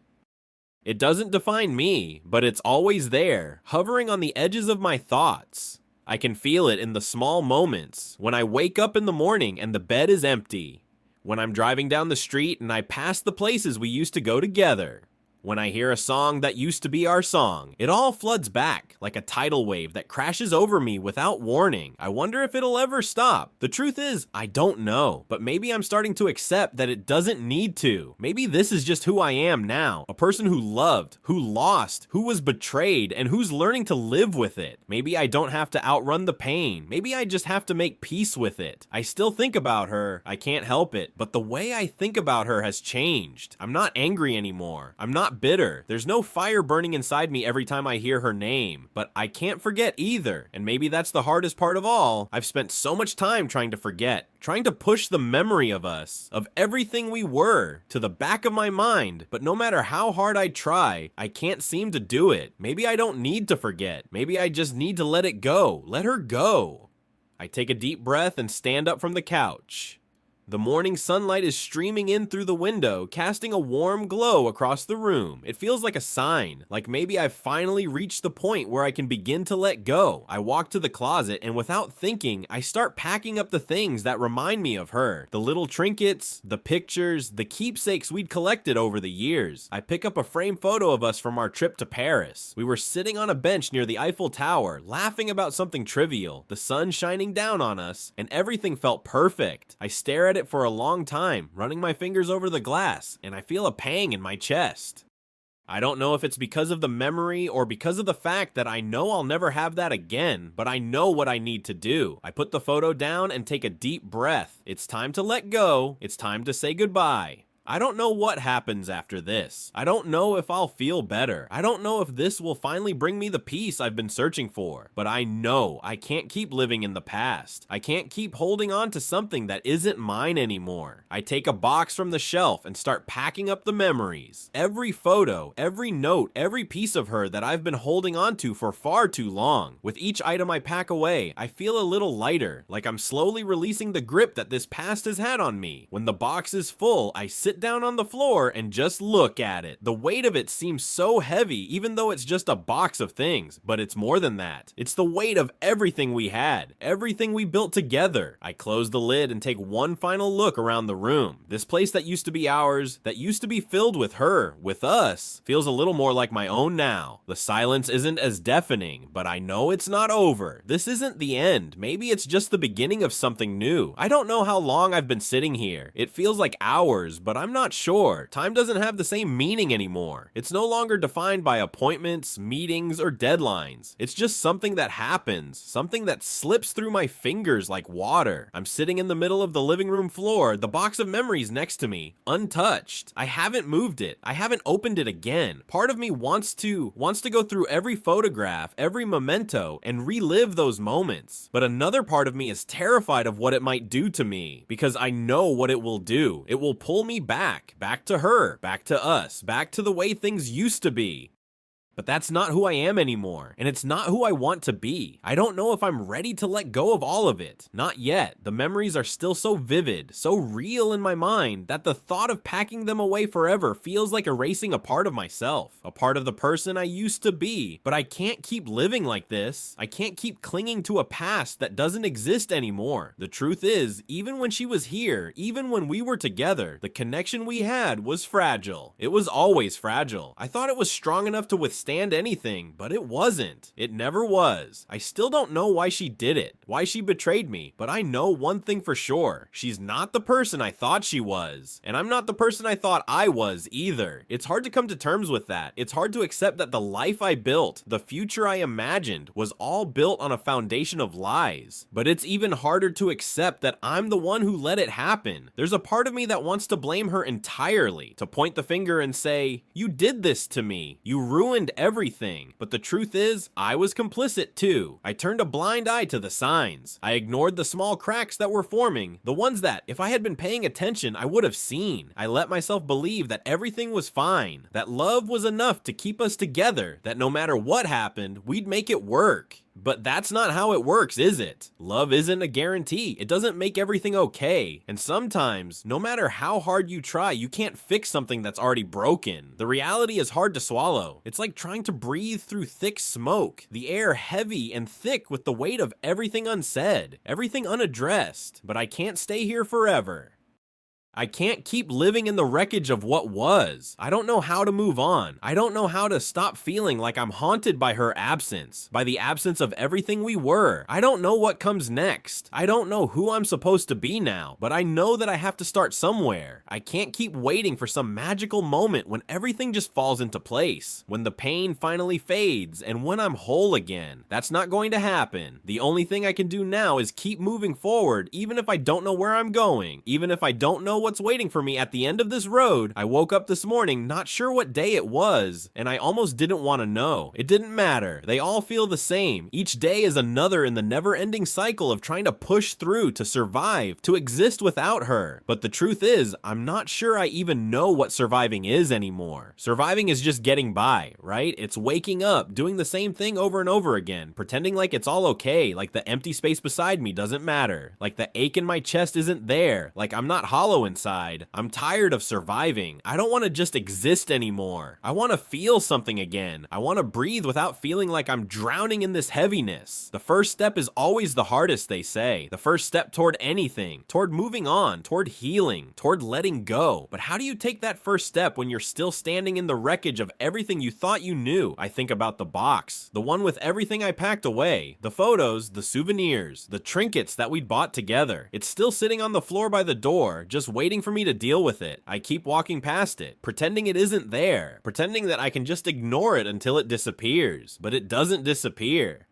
It doesn't define me, but it's always there, hovering on the edges of my thoughts. I can feel it in the small moments, when I wake up in the morning and the bed is empty, when I'm driving down the street and I pass the places we used to go together, when I hear a song that used to be our song. It all floods back, like a tidal wave that crashes over me without warning. I wonder if it'll ever stop. The truth is, I don't know, but maybe I'm starting to accept that it doesn't need to. Maybe this is just who I am now, a person who loved, who lost, who was betrayed, and who's learning to live with it. Maybe I don't have to outrun the pain. Maybe I just have to make peace with it. I still think about her, I can't help it, but the way I think about her has changed. I'm not angry anymore. I'm not bitter. There's no fire burning inside me every time I hear her name, but I can't forget either. And maybe that's the hardest part of all. I've spent so much time trying to forget, trying to push the memory of us, of everything we were, to the back of my mind. But no matter how hard I try, I can't seem to do it. Maybe I don't need to forget. Maybe I just need to let it go. Let her go. I take a deep breath and stand up from the couch. The morning sunlight is streaming in through the window, casting a warm glow across the room. It feels like a sign, like maybe I've finally reached the point where I can begin to let go. I walk to the closet and without thinking, I start packing up the things that remind me of her. The little trinkets, the pictures, the keepsakes we'd collected over the years. I pick up a framed photo of us from our trip to Paris. We were sitting on a bench near the Eiffel Tower, laughing about something trivial, the sun shining down on us, and everything felt perfect. I stare at it for a long time, running my fingers over the glass, and I feel a pang in my chest. I don't know if it's because of the memory or because of the fact that I know I'll never have that again, but I know what I need to do. I put the photo down and take a deep breath. It's time to let go. It's time to say goodbye. I don't know what happens after this. I don't know if I'll feel better. I don't know if this will finally bring me the peace I've been searching for. But I know I can't keep living in the past. I can't keep holding on to something that isn't mine anymore. I take a box from the shelf and start packing up the memories. Every photo, every note, every piece of her that I've been holding on to for far too long. With each item I pack away, I feel a little lighter, like I'm slowly releasing the grip that this past has had on me. When the box is full, I sit down on the floor and just look at it. The weight of it seems so heavy, even though it's just a box of things, but it's more than that. It's the weight of everything we had, everything we built together. I close the lid and take one final look around the room. This place that used to be ours, that used to be filled with her, with us, feels a little more like my own now. The silence isn't as deafening, but I know it's not over. This isn't the end. Maybe it's just the beginning of something new. I don't know how long I've been sitting here. It feels like hours, but I'm not sure. Time doesn't have the same meaning anymore. It's no longer defined by appointments, meetings, or deadlines. It's just something that happens, something that slips through my fingers like water. I'm sitting in the middle of the living room floor, the box of memories next to me, untouched. I haven't moved it. I haven't opened it again. Part of me wants to go through every photograph, every memento, and relive those moments. But another part of me is terrified of what it might do to me, because I know what it will do. It will pull me back to her, back to us, back to the way things used to be. But that's not who I am anymore, and it's not who I want to be. I don't know if I'm ready to let go of all of it. Not yet. The memories are still so vivid, so real in my mind, that the thought of packing them away forever feels like erasing a part of myself, a part of the person I used to be. But I can't keep living like this. I can't keep clinging to a past that doesn't exist anymore. The truth is, even when she was here, even when we were together, the connection we had was fragile. It was always fragile. I thought it was strong enough to withstand anything, but it wasn't. It never was. I still don't know why she did it, why she betrayed me, but I know one thing for sure. She's not the person I thought she was, and I'm not the person I thought I was either. It's hard to come to terms with that. It's hard to accept that the life I built, the future I imagined, was all built on a foundation of lies. But it's even harder to accept that I'm the one who let it happen. There's a part of me that wants to blame her entirely, to point the finger and say, "You did this to me. You ruined everything." But the truth is, I was complicit too. I turned a blind eye to the signs. I ignored the small cracks that were forming, the ones that, if I had been paying attention, I would have seen. I let myself believe that everything was fine, that love was enough to keep us together, that no matter what happened, we'd make it work. But that's not how it works, is it? Love isn't a guarantee. It doesn't make everything okay. And sometimes, no matter how hard you try, you can't fix something that's already broken. The reality is hard to swallow. It's like trying to breathe through thick smoke, the air heavy and thick with the weight of everything unsaid, everything unaddressed. But I can't stay here forever. I can't keep living in the wreckage of what was. I don't know how to move on. I don't know how to stop feeling like I'm haunted by her absence, by the absence of everything we were. I don't know what comes next. I don't know who I'm supposed to be now, but I know that I have to start somewhere. I can't keep waiting for some magical moment when everything just falls into place, when the pain finally fades, and when I'm whole again. That's not going to happen. The only thing I can do now is keep moving forward, even if I don't know where I'm going, even if I don't know what's waiting for me at the end of this road. I woke up this morning not sure what day it was, and I almost didn't want to know. It didn't matter. They all feel the same. Each day is another in the never-ending cycle of trying to push through, to survive, to exist without her. But the truth is, I'm not sure I even know what surviving is anymore. Surviving is just getting by, right? It's waking up, doing the same thing over and over again, pretending like it's all okay, like the empty space beside me doesn't matter, like the ache in my chest isn't there, like I'm not hollow inside. I'm tired of surviving. I don't want to just exist anymore. I want to feel something again. I want to breathe without feeling like I'm drowning in this heaviness. The first step is always the hardest, they say. The first step toward anything, toward moving on, toward healing, toward letting go. But how do you take that first step when you're still standing in the wreckage of everything you thought you knew? I think about the box, the one with everything I packed away, the photos, the souvenirs, the trinkets that we'd bought together. It's still sitting on the floor by the door, just waiting for me to deal with it. I keep walking past it, pretending it isn't there, pretending that I can just ignore it until it disappears, but it doesn't disappear.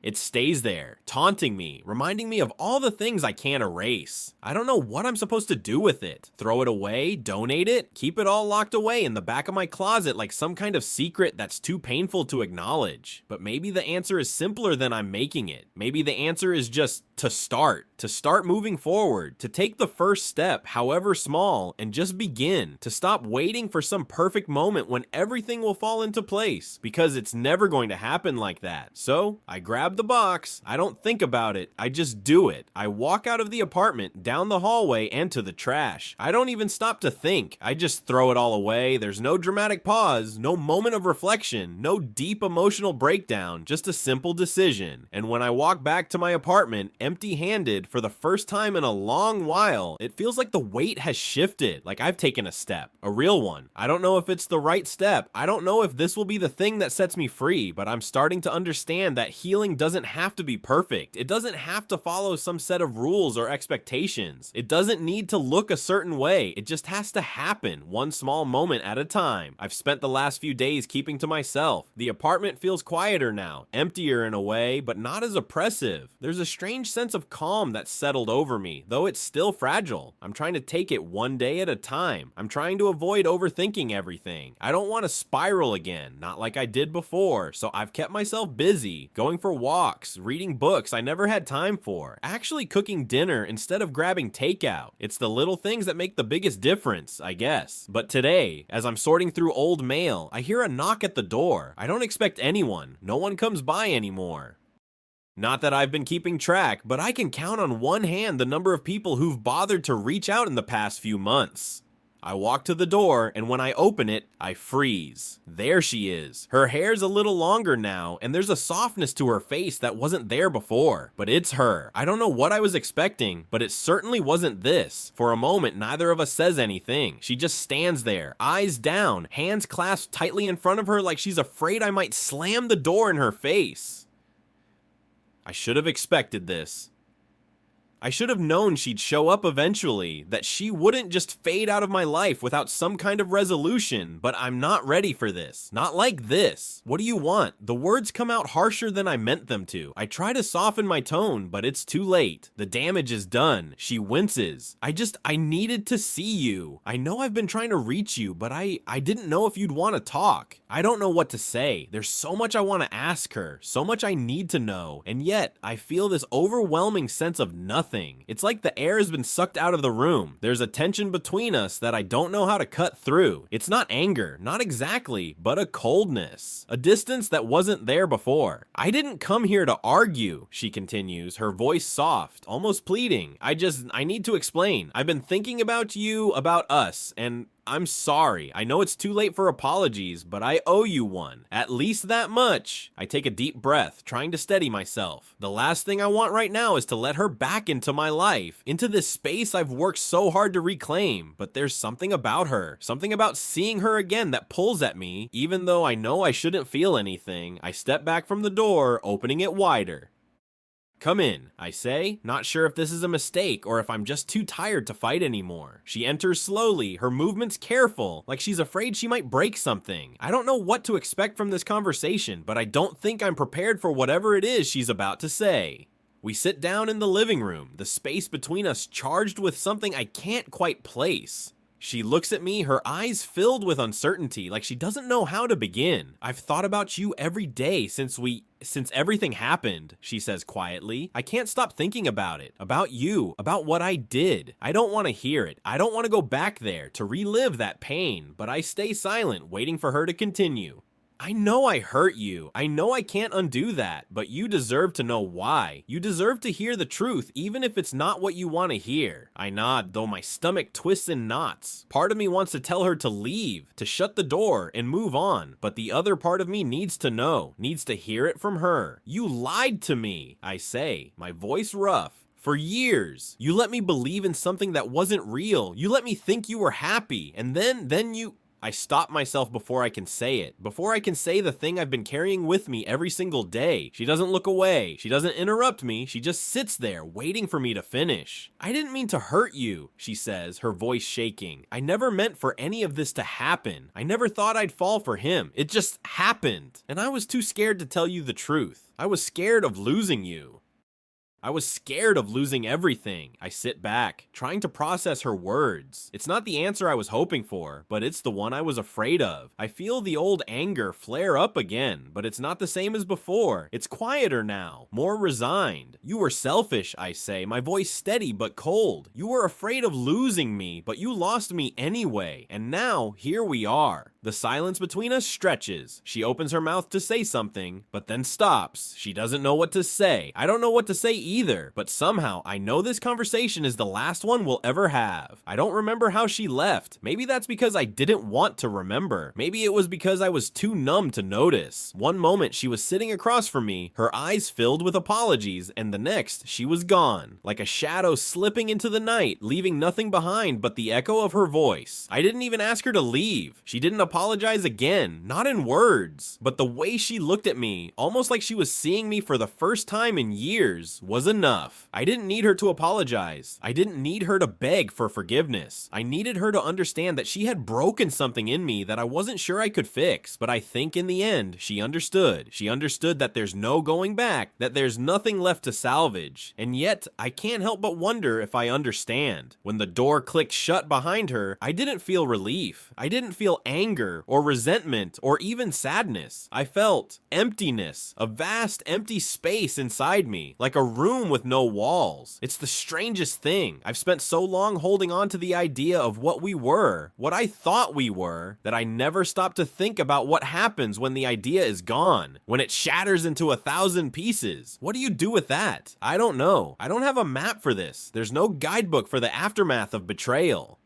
It stays there, taunting me, reminding me of all the things I can't erase. I don't know what I'm supposed to do with it. Throw it away? Donate it? Keep it all locked away in the back of my closet like some kind of secret that's too painful to acknowledge. But maybe the answer is simpler than I'm making it. Maybe the answer is just to start moving forward, to take the first step, however small, and just begin, to stop waiting for some perfect moment when everything will fall into place, because it's never going to happen like that. So I grab the box, I don't think about it, I just do it. I walk out of the apartment, down the hallway, and to the trash. I don't even stop to think, I just throw it all away. There's no dramatic pause, no moment of reflection, no deep emotional breakdown, just a simple decision. And when I walk back to my apartment, empty-handed, for the first time in a long while, it feels like the weight has shifted, like I've taken a step, a real one. I don't know if it's the right step, I don't know if this will be the thing that sets me free, but I'm starting to understand that healing doesn't have to be perfect. It doesn't have to follow some set of rules or expectations. It doesn't need to look a certain way. It just has to happen, one small moment at a time. I've spent the last few days keeping to myself. The apartment feels quieter now, emptier in a way, but not as oppressive. There's a strange sense of calm that's settled over me, though it's still fragile. I'm trying to take it one day at a time. I'm trying to avoid overthinking everything. I don't want to spiral again, not like I did before, so I've kept myself busy, going for walks, reading books I never had time for, actually cooking dinner instead of grabbing takeout. It's the little things that make the biggest difference, I guess. But today, as I'm sorting through old mail, I hear a knock at the door. I don't expect anyone. No one comes by anymore. Not that I've been keeping track, but I can count on one hand the number of people who've bothered to reach out in the past few months. I walk to the door, and when I open it, I freeze. There she is. Her hair's a little longer now, and there's a softness to her face that wasn't there before. But it's her. I don't know what I was expecting, but it certainly wasn't this. For a moment, neither of us says anything. She just stands there, eyes down, hands clasped tightly in front of her like she's afraid I might slam the door in her face. I should have expected this. I should have known she'd show up eventually, that she wouldn't just fade out of my life without some kind of resolution, but I'm not ready for this. Not like this. What do you want? The words come out harsher than I meant them to. I try to soften my tone, but it's too late. The damage is done. She winces. I needed to see you. I know I've been trying to reach you, but I didn't know if you'd want to talk. I don't know what to say. There's so much I want to ask her, so much I need to know, and yet I feel this overwhelming sense of nothing. It's like the air has been sucked out of the room. There's a tension between us that I don't know how to cut through. It's not anger, not exactly, but a coldness. A distance that wasn't there before. I didn't come here to argue, she continues, her voice soft, almost pleading. I need to explain. I've been thinking about you, about us, and I'm sorry. I know it's too late for apologies, but I owe you one. At least that much. I take a deep breath, trying to steady myself. The last thing I want right now is to let her back into my life, into this space I've worked so hard to reclaim. But there's something about her, something about seeing her again that pulls at me. Even though I know I shouldn't feel anything, I step back from the door, opening it wider. Come in, I say, not sure if this is a mistake or if I'm just too tired to fight anymore. She enters slowly, her movements careful, like she's afraid she might break something. I don't know what to expect from this conversation, but I don't think I'm prepared for whatever it is she's about to say. We sit down in the living room, the space between us charged with something I can't quite place. She looks at me, her eyes filled with uncertainty, like she doesn't know how to begin. I've thought about you every day since everything happened, she says quietly. I can't stop thinking about it, about you, about what I did. I don't want to hear it. I don't want to go back there to relive that pain, but I stay silent, waiting for her to continue. I know I hurt you. I know I can't undo that, but you deserve to know why. You deserve to hear the truth, even if it's not what you want to hear. I nod, though my stomach twists in knots. Part of me wants to tell her to leave, to shut the door and move on, but the other part of me needs to know, needs to hear it from her. You lied to me, I say, my voice rough. For years, you let me believe in something that wasn't real. You let me think you were happy, and then you... I stop myself before I can say it, before I can say the thing I've been carrying with me every single day. She doesn't look away. She doesn't interrupt me. She just sits there waiting for me to finish. I didn't mean to hurt you, she says, her voice shaking. I never meant for any of this to happen. I never thought I'd fall for him. It just happened. And I was too scared to tell you the truth. I was scared of losing you. I was scared of losing everything. I sit back, trying to process her words. It's not the answer I was hoping for, but it's the one I was afraid of. I feel the old anger flare up again, but it's not the same as before. It's quieter now, more resigned. You were selfish, I say, my voice steady but cold. You were afraid of losing me, but you lost me anyway. And now, here we are. The silence between us stretches. She opens her mouth to say something, but then stops. She doesn't know what to say. I don't know what to say either, but somehow I know this conversation is the last one we'll ever have. I don't remember how she left. Maybe that's because I didn't want to remember. Maybe it was because I was too numb to notice. One moment she was sitting across from me, her eyes filled with apologies, and the next she was gone, like a shadow slipping into the night, leaving nothing behind but the echo of her voice. I didn't even ask her to leave. She didn't apologize again, not in words, but the way she looked at me, almost like she was seeing me for the first time in years, was enough. I didn't need her to apologize. I didn't need her to beg for forgiveness. I needed her to understand that she had broken something in me that I wasn't sure I could fix, but I think in the end, she understood. She understood that there's no going back, that there's nothing left to salvage. And yet, I can't help but wonder if I understand. When the door clicked shut behind her, I didn't feel relief. I didn't feel anger or resentment or even sadness. I felt emptiness, a vast empty space inside me, like a room with no walls. It's the strangest thing. I've spent so long holding on to the idea of what we were, what I thought we were, that I never stopped to think about what happens when the idea is gone, when it shatters into 1,000 pieces. What do you do with that? I don't know. I don't have a map for this. There's no guidebook for the aftermath of betrayal.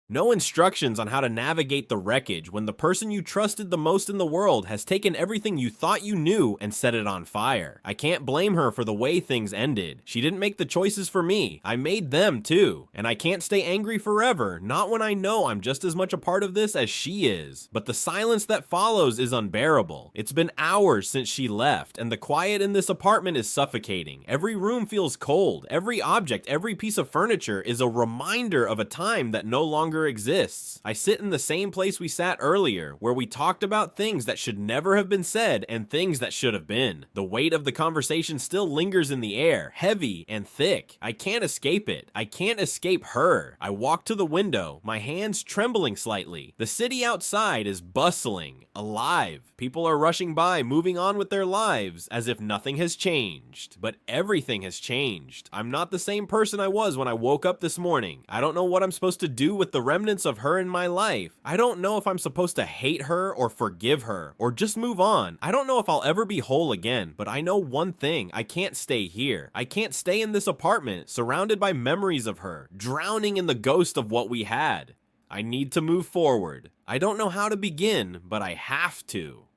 No instructions on how to navigate the wreckage when the person you trusted the most in the world has taken everything you thought you knew and set it on fire. I can't blame her for the way things ended. She didn't make the choices for me. I made them too. And I can't stay angry forever, not when I know I'm just as much a part of this as she is. But the silence that follows is unbearable. It's been hours since she left, and the quiet in this apartment is suffocating. Every room feels cold. Every object, every piece of furniture is a reminder of a time that no longer exists. I sit in the same place we sat earlier, where we talked about things that should never have been said and things that should have been. The weight of the conversation still lingers in the air, heavy and thick. I can't escape it. I can't escape her. I walk to the window, my hands trembling slightly. The city outside is bustling, alive. People are rushing by, moving on with their lives, as if nothing has changed. But everything has changed. I'm not the same person I was when I woke up this morning. I don't know what I'm supposed to do with the remnants of her in my life. I don't know if I'm supposed to hate her or forgive her or just move on. I don't know if I'll ever be whole again, but I know one thing. I can't stay here. I can't stay in this apartment surrounded by memories of her, drowning in the ghost of what we had. I need to move forward. I don't know how to begin, but I have to.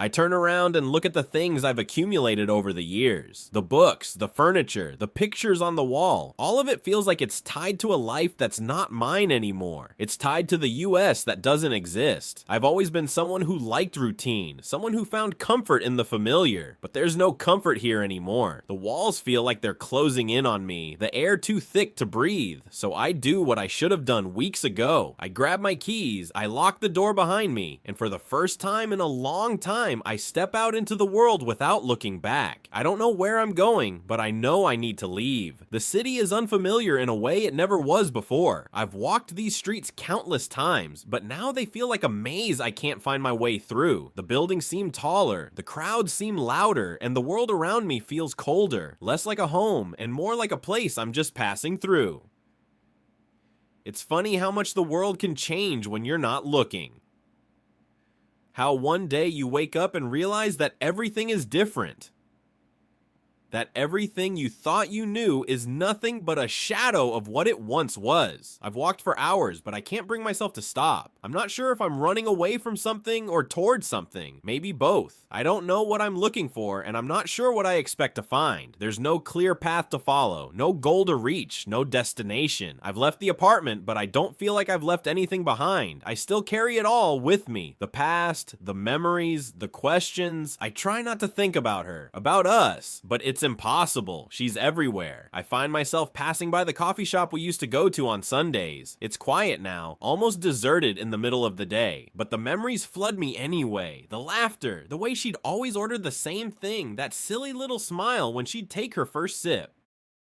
I turn around and look at the things I've accumulated over the years. The books, the furniture, the pictures on the wall. All of it feels like it's tied to a life that's not mine anymore. It's tied to the US that doesn't exist. I've always been someone who liked routine, someone who found comfort in the familiar, but there's no comfort here anymore. The walls feel like they're closing in on me, the air too thick to breathe, so I do what I should have done weeks ago. I grab my keys, I lock the door behind me, and for the first time in a long time, I step out into the world without looking back. I don't know where I'm going, but I know I need to leave. The city is unfamiliar in a way it never was before. I've walked these streets countless times, but now they feel like a maze I can't find my way through. The buildings seem taller, the crowds seem louder, and the world around me feels colder, less like a home, and more like a place I'm just passing through. It's funny how much the world can change when you're not looking. How one day you wake up and realize that everything is different. That everything you thought you knew is nothing but a shadow of what it once was. I've walked for hours, but I can't bring myself to stop. I'm not sure if I'm running away from something or towards something. Maybe both. I don't know what I'm looking for, and I'm not sure what I expect to find. There's no clear path to follow, no goal to reach, no destination. I've left the apartment, but I don't feel like I've left anything behind. I still carry it all with me. The past, the memories, the questions. I try not to think about her, about us, but it's impossible. She's everywhere. I find myself passing by the coffee shop we used to go to on Sundays. It's quiet now, almost deserted in the middle of the day, but the memories flood me anyway. The laughter, the way she'd always order the same thing, that silly little smile when she'd take her first sip.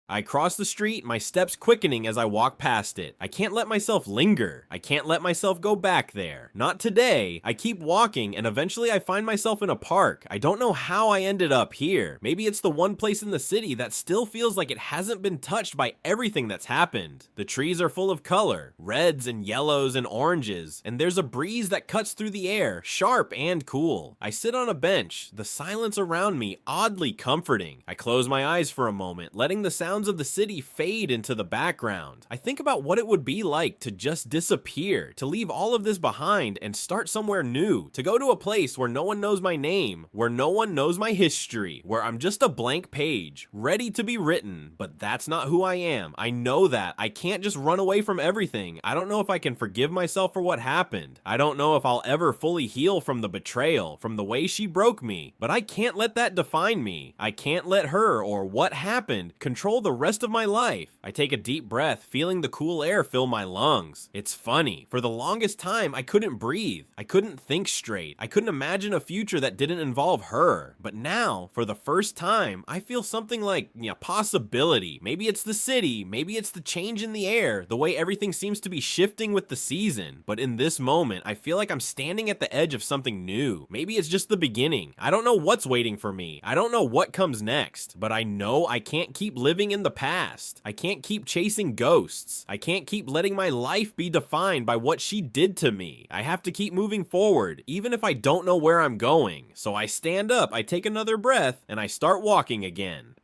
I cross the street, my steps quickening as I walk past it. I can't let myself linger. I can't let myself go back there. Not today. I keep walking, and eventually I find myself in a park. I don't know how I ended up here. Maybe it's the one place in the city that still feels like it hasn't been touched by everything that's happened. The trees are full of color, reds and yellows and oranges, and there's a breeze that cuts through the air, sharp and cool. I sit on a bench, the silence around me oddly comforting. I close my eyes for a moment, letting the sound of the city fade into the background. I think about what it would be like to just disappear, to leave all of this behind and start somewhere new, to go to a place where no one knows my name, where no one knows my history, where I'm just a blank page, ready to be written, but that's not who I am. I know that. I can't just run away from everything. I don't know if I can forgive myself for what happened. I don't know if I'll ever fully heal from the betrayal, from the way she broke me, but I can't let that define me. I can't let her or what happened control the rest of my life. I take a deep breath, feeling the cool air fill my lungs. It's funny. For the longest time, I couldn't breathe. I couldn't think straight. I couldn't imagine a future that didn't involve her. But now, for the first time, I feel something like, possibility. Maybe it's the city. Maybe it's the change in the air, the way everything seems to be shifting with the season. But in this moment, I feel like I'm standing at the edge of something new. Maybe it's just the beginning. I don't know what's waiting for me. I don't know what comes next. But I know I can't keep living in the past. I can't keep chasing ghosts. I can't keep letting my life be defined by what she did to me. I have to keep moving forward, even if I don't know where I'm going. So I stand up, I take another breath, and I start walking again.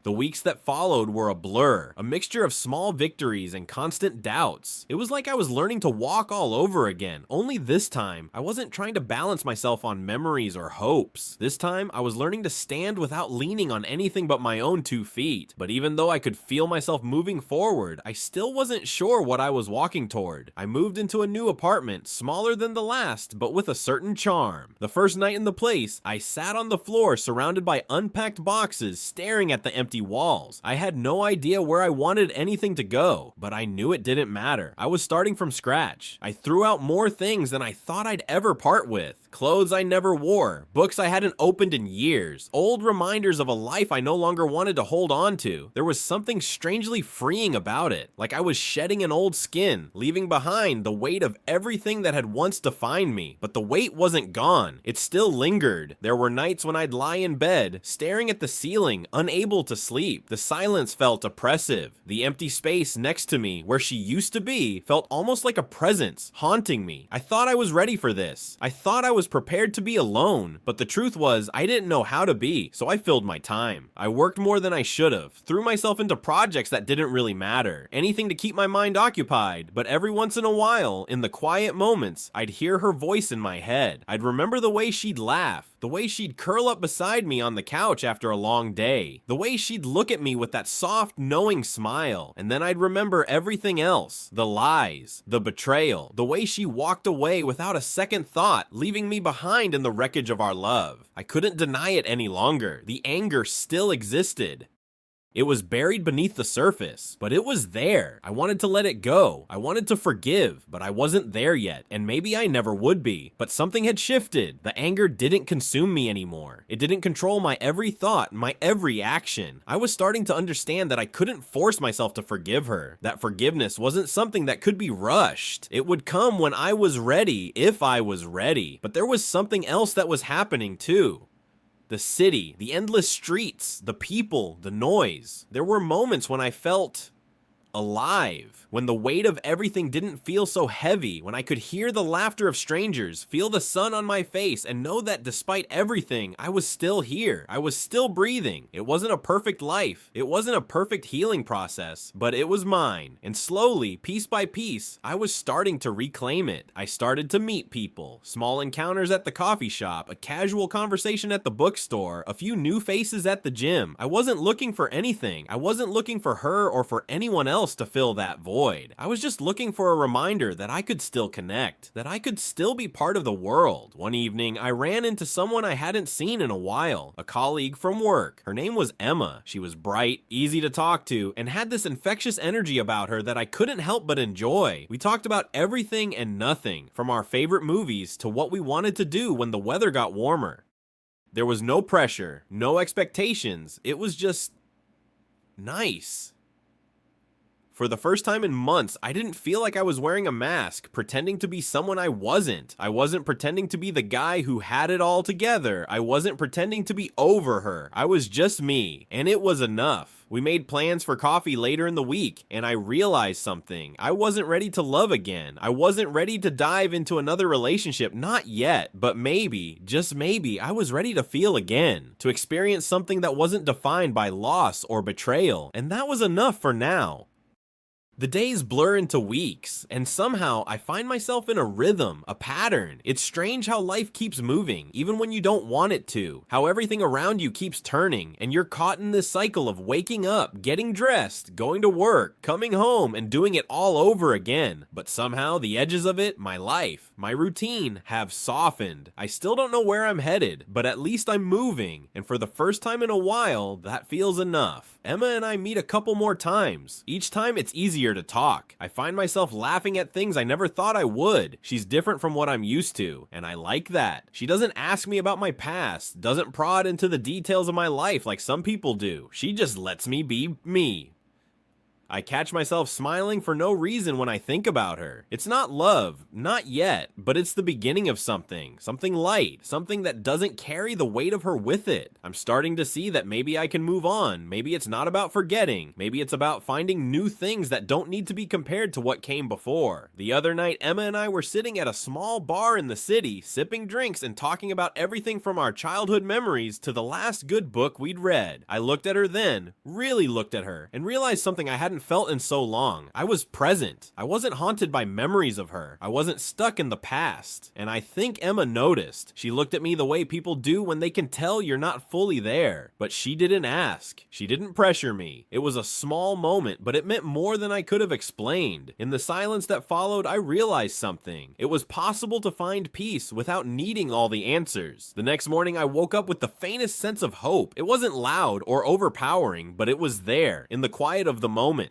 The weeks that followed were a blur, a mixture of small victories and constant doubts. It was like I was learning to walk all over again, only this time, I wasn't trying to balance myself on memories or hopes. This time, I was learning to stand without leaning on anything but my own 2 feet. But even though I could feel myself moving forward, I still wasn't sure what I was walking toward. I moved into a new apartment, smaller than the last, but with a certain charm. The first night in the place, I sat on the floor surrounded by unpacked boxes, staring at the empty walls. I had no idea where I wanted anything to go, but I knew it didn't matter. I was starting from scratch. I threw out more things than I thought I'd ever part with. Clothes I never wore, books I hadn't opened in years, old reminders of a life I no longer wanted to hold on to. There was something strangely freeing about it, like I was shedding an old skin, leaving behind the weight of everything that had once defined me. But the weight wasn't gone. It still lingered. There were nights when I'd lie in bed, staring at the ceiling, unable to sleep. The silence felt oppressive. The empty space next to me, where she used to be, felt almost like a presence, haunting me. I thought I was ready for this. I thought I was prepared to be alone, but the truth was I didn't know how to be, so I filled my time. I worked more than I should have, threw myself into projects that didn't really matter, anything to keep my mind occupied, but every once in a while, in the quiet moments, I'd hear her voice in my head. I'd remember the way she'd laugh, the way she'd curl up beside me on the couch after a long day, the way she'd look at me with that soft, knowing smile, and then I'd remember everything else, the lies, the betrayal, the way she walked away without a second thought, leaving me behind in the wreckage of our love. I couldn't deny it any longer. The anger still existed. It was buried beneath the surface, but it was there. I wanted to let it go. I wanted to forgive, but I wasn't there yet, and maybe I never would be. But something had shifted. The anger didn't consume me anymore. It didn't control my every thought, my every action. I was starting to understand that I couldn't force myself to forgive her. That forgiveness wasn't something that could be rushed. It would come when I was ready, if I was ready. But there was something else that was happening too. The city, the endless streets, the people, the noise. There were moments when I felt alive. When the weight of everything didn't feel so heavy, when I could hear the laughter of strangers, feel the sun on my face, and know that despite everything, I was still here. I was still breathing. It wasn't a perfect life. It wasn't a perfect healing process, but it was mine. And slowly, piece by piece, I was starting to reclaim it. I started to meet people. Small encounters at the coffee shop, a casual conversation at the bookstore, a few new faces at the gym. I wasn't looking for anything. I wasn't looking for her or for anyone else to fill that void. I was just looking for a reminder that I could still connect, that I could still be part of the world. One evening, I ran into someone I hadn't seen in a while, a colleague from work. Her name was Emma. She was bright, easy to talk to, and had this infectious energy about her that I couldn't help but enjoy. We talked about everything and nothing, from our favorite movies to what we wanted to do when the weather got warmer. There was no pressure, no expectations. It was just nice. For the first time in months, I didn't feel like I was wearing a mask, pretending to be someone I wasn't. I wasn't pretending to be the guy who had it all together. I wasn't pretending to be over her. I was just me, and it was enough. We made plans for coffee later in the week, and I realized something. I wasn't ready to love again. I wasn't ready to dive into another relationship, not yet, but maybe, just maybe, I was ready to feel again, to experience something that wasn't defined by loss or betrayal, and that was enough for now. The days blur into weeks, and somehow I find myself in a rhythm, a pattern. It's strange how life keeps moving, even when you don't want it to. How everything around you keeps turning, and you're caught in this cycle of waking up, getting dressed, going to work, coming home, and doing it all over again. But somehow the edges of it, my life, my routine, have softened. I still don't know where I'm headed, but at least I'm moving, and for the first time in a while, that feels enough. Emma and I meet a couple more times. Each time it's easier to talk. I find myself laughing at things I never thought I would. She's different from what I'm used to, and I like that. She doesn't ask me about my past, doesn't prod into the details of my life like some people do. She just lets me be me. I catch myself smiling for no reason when I think about her. It's not love, not yet, but it's the beginning of something light, something that doesn't carry the weight of her with it. I'm starting to see that maybe I can move on. Maybe it's not about forgetting. Maybe it's about finding new things that don't need to be compared to what came before. The other night, Emma and I were sitting at a small bar in the city, sipping drinks and talking about everything from our childhood memories to the last good book we'd read. I looked at her then, really looked at her, and realized something I hadn't felt in so long. I was present. I wasn't haunted by memories of her. I wasn't stuck in the past. And I think Emma noticed. She looked at me the way people do when they can tell you're not fully there. But she didn't ask. She didn't pressure me. It was a small moment, but it meant more than I could have explained. In the silence that followed, I realized something. It was possible to find peace without needing all the answers. The next morning, I woke up with the faintest sense of hope. It wasn't loud or overpowering, but it was there, in the quiet of the moment.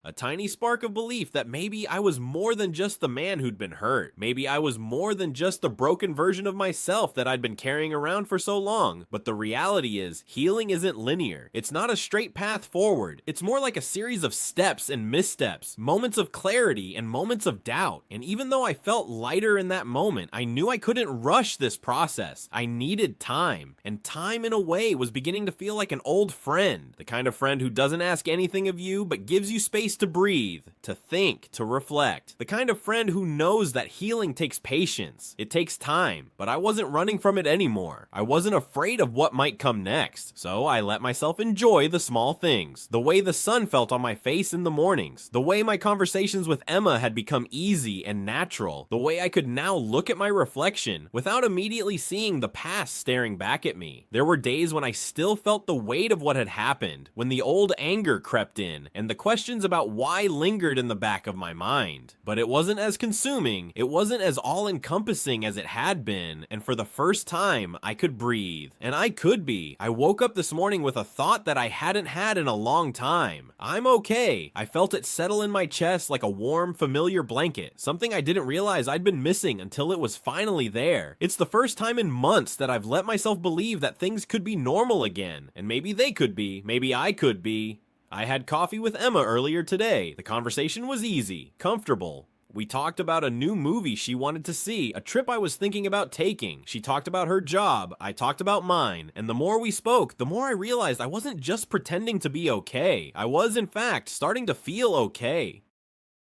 A tiny spark of belief that maybe I was more than just the man who'd been hurt. Maybe I was more than just the broken version of myself that I'd been carrying around for so long. But the reality is, healing isn't linear. It's not a straight path forward. It's more like a series of steps and missteps, moments of clarity and moments of doubt. And even though I felt lighter in that moment, I knew I couldn't rush this process. I needed time. And time, in a way, was beginning to feel like an old friend. The kind of friend who doesn't ask anything of you, but gives you space to breathe, to think, to reflect. The kind of friend who knows that healing takes patience. It takes time, but I wasn't running from it anymore. I wasn't afraid of what might come next, so I let myself enjoy the small things. The way the sun felt on my face in the mornings. The way my conversations with Emma had become easy and natural. The way I could now look at my reflection without immediately seeing the past staring back at me. There were days when I still felt the weight of what had happened, when the old anger crept in, and the questions about why lingered in the back of my mind. But it wasn't as consuming, it wasn't as all-encompassing as it had been, and for the first time, I could breathe. And I could be. I woke up this morning with a thought that I hadn't had in a long time. I'm okay. I felt it settle in my chest like a warm, familiar blanket, something I didn't realize I'd been missing until it was finally there. It's the first time in months that I've let myself believe that things could be normal again, and maybe they could be, maybe I could be. I had coffee with Emma earlier today. The conversation was easy, comfortable, We talked about a new movie she wanted to see, a trip I was thinking about taking. She talked about her job, I talked about mine, and the more we spoke, the more I realized I wasn't just pretending to be okay. I was, in fact, starting to feel okay.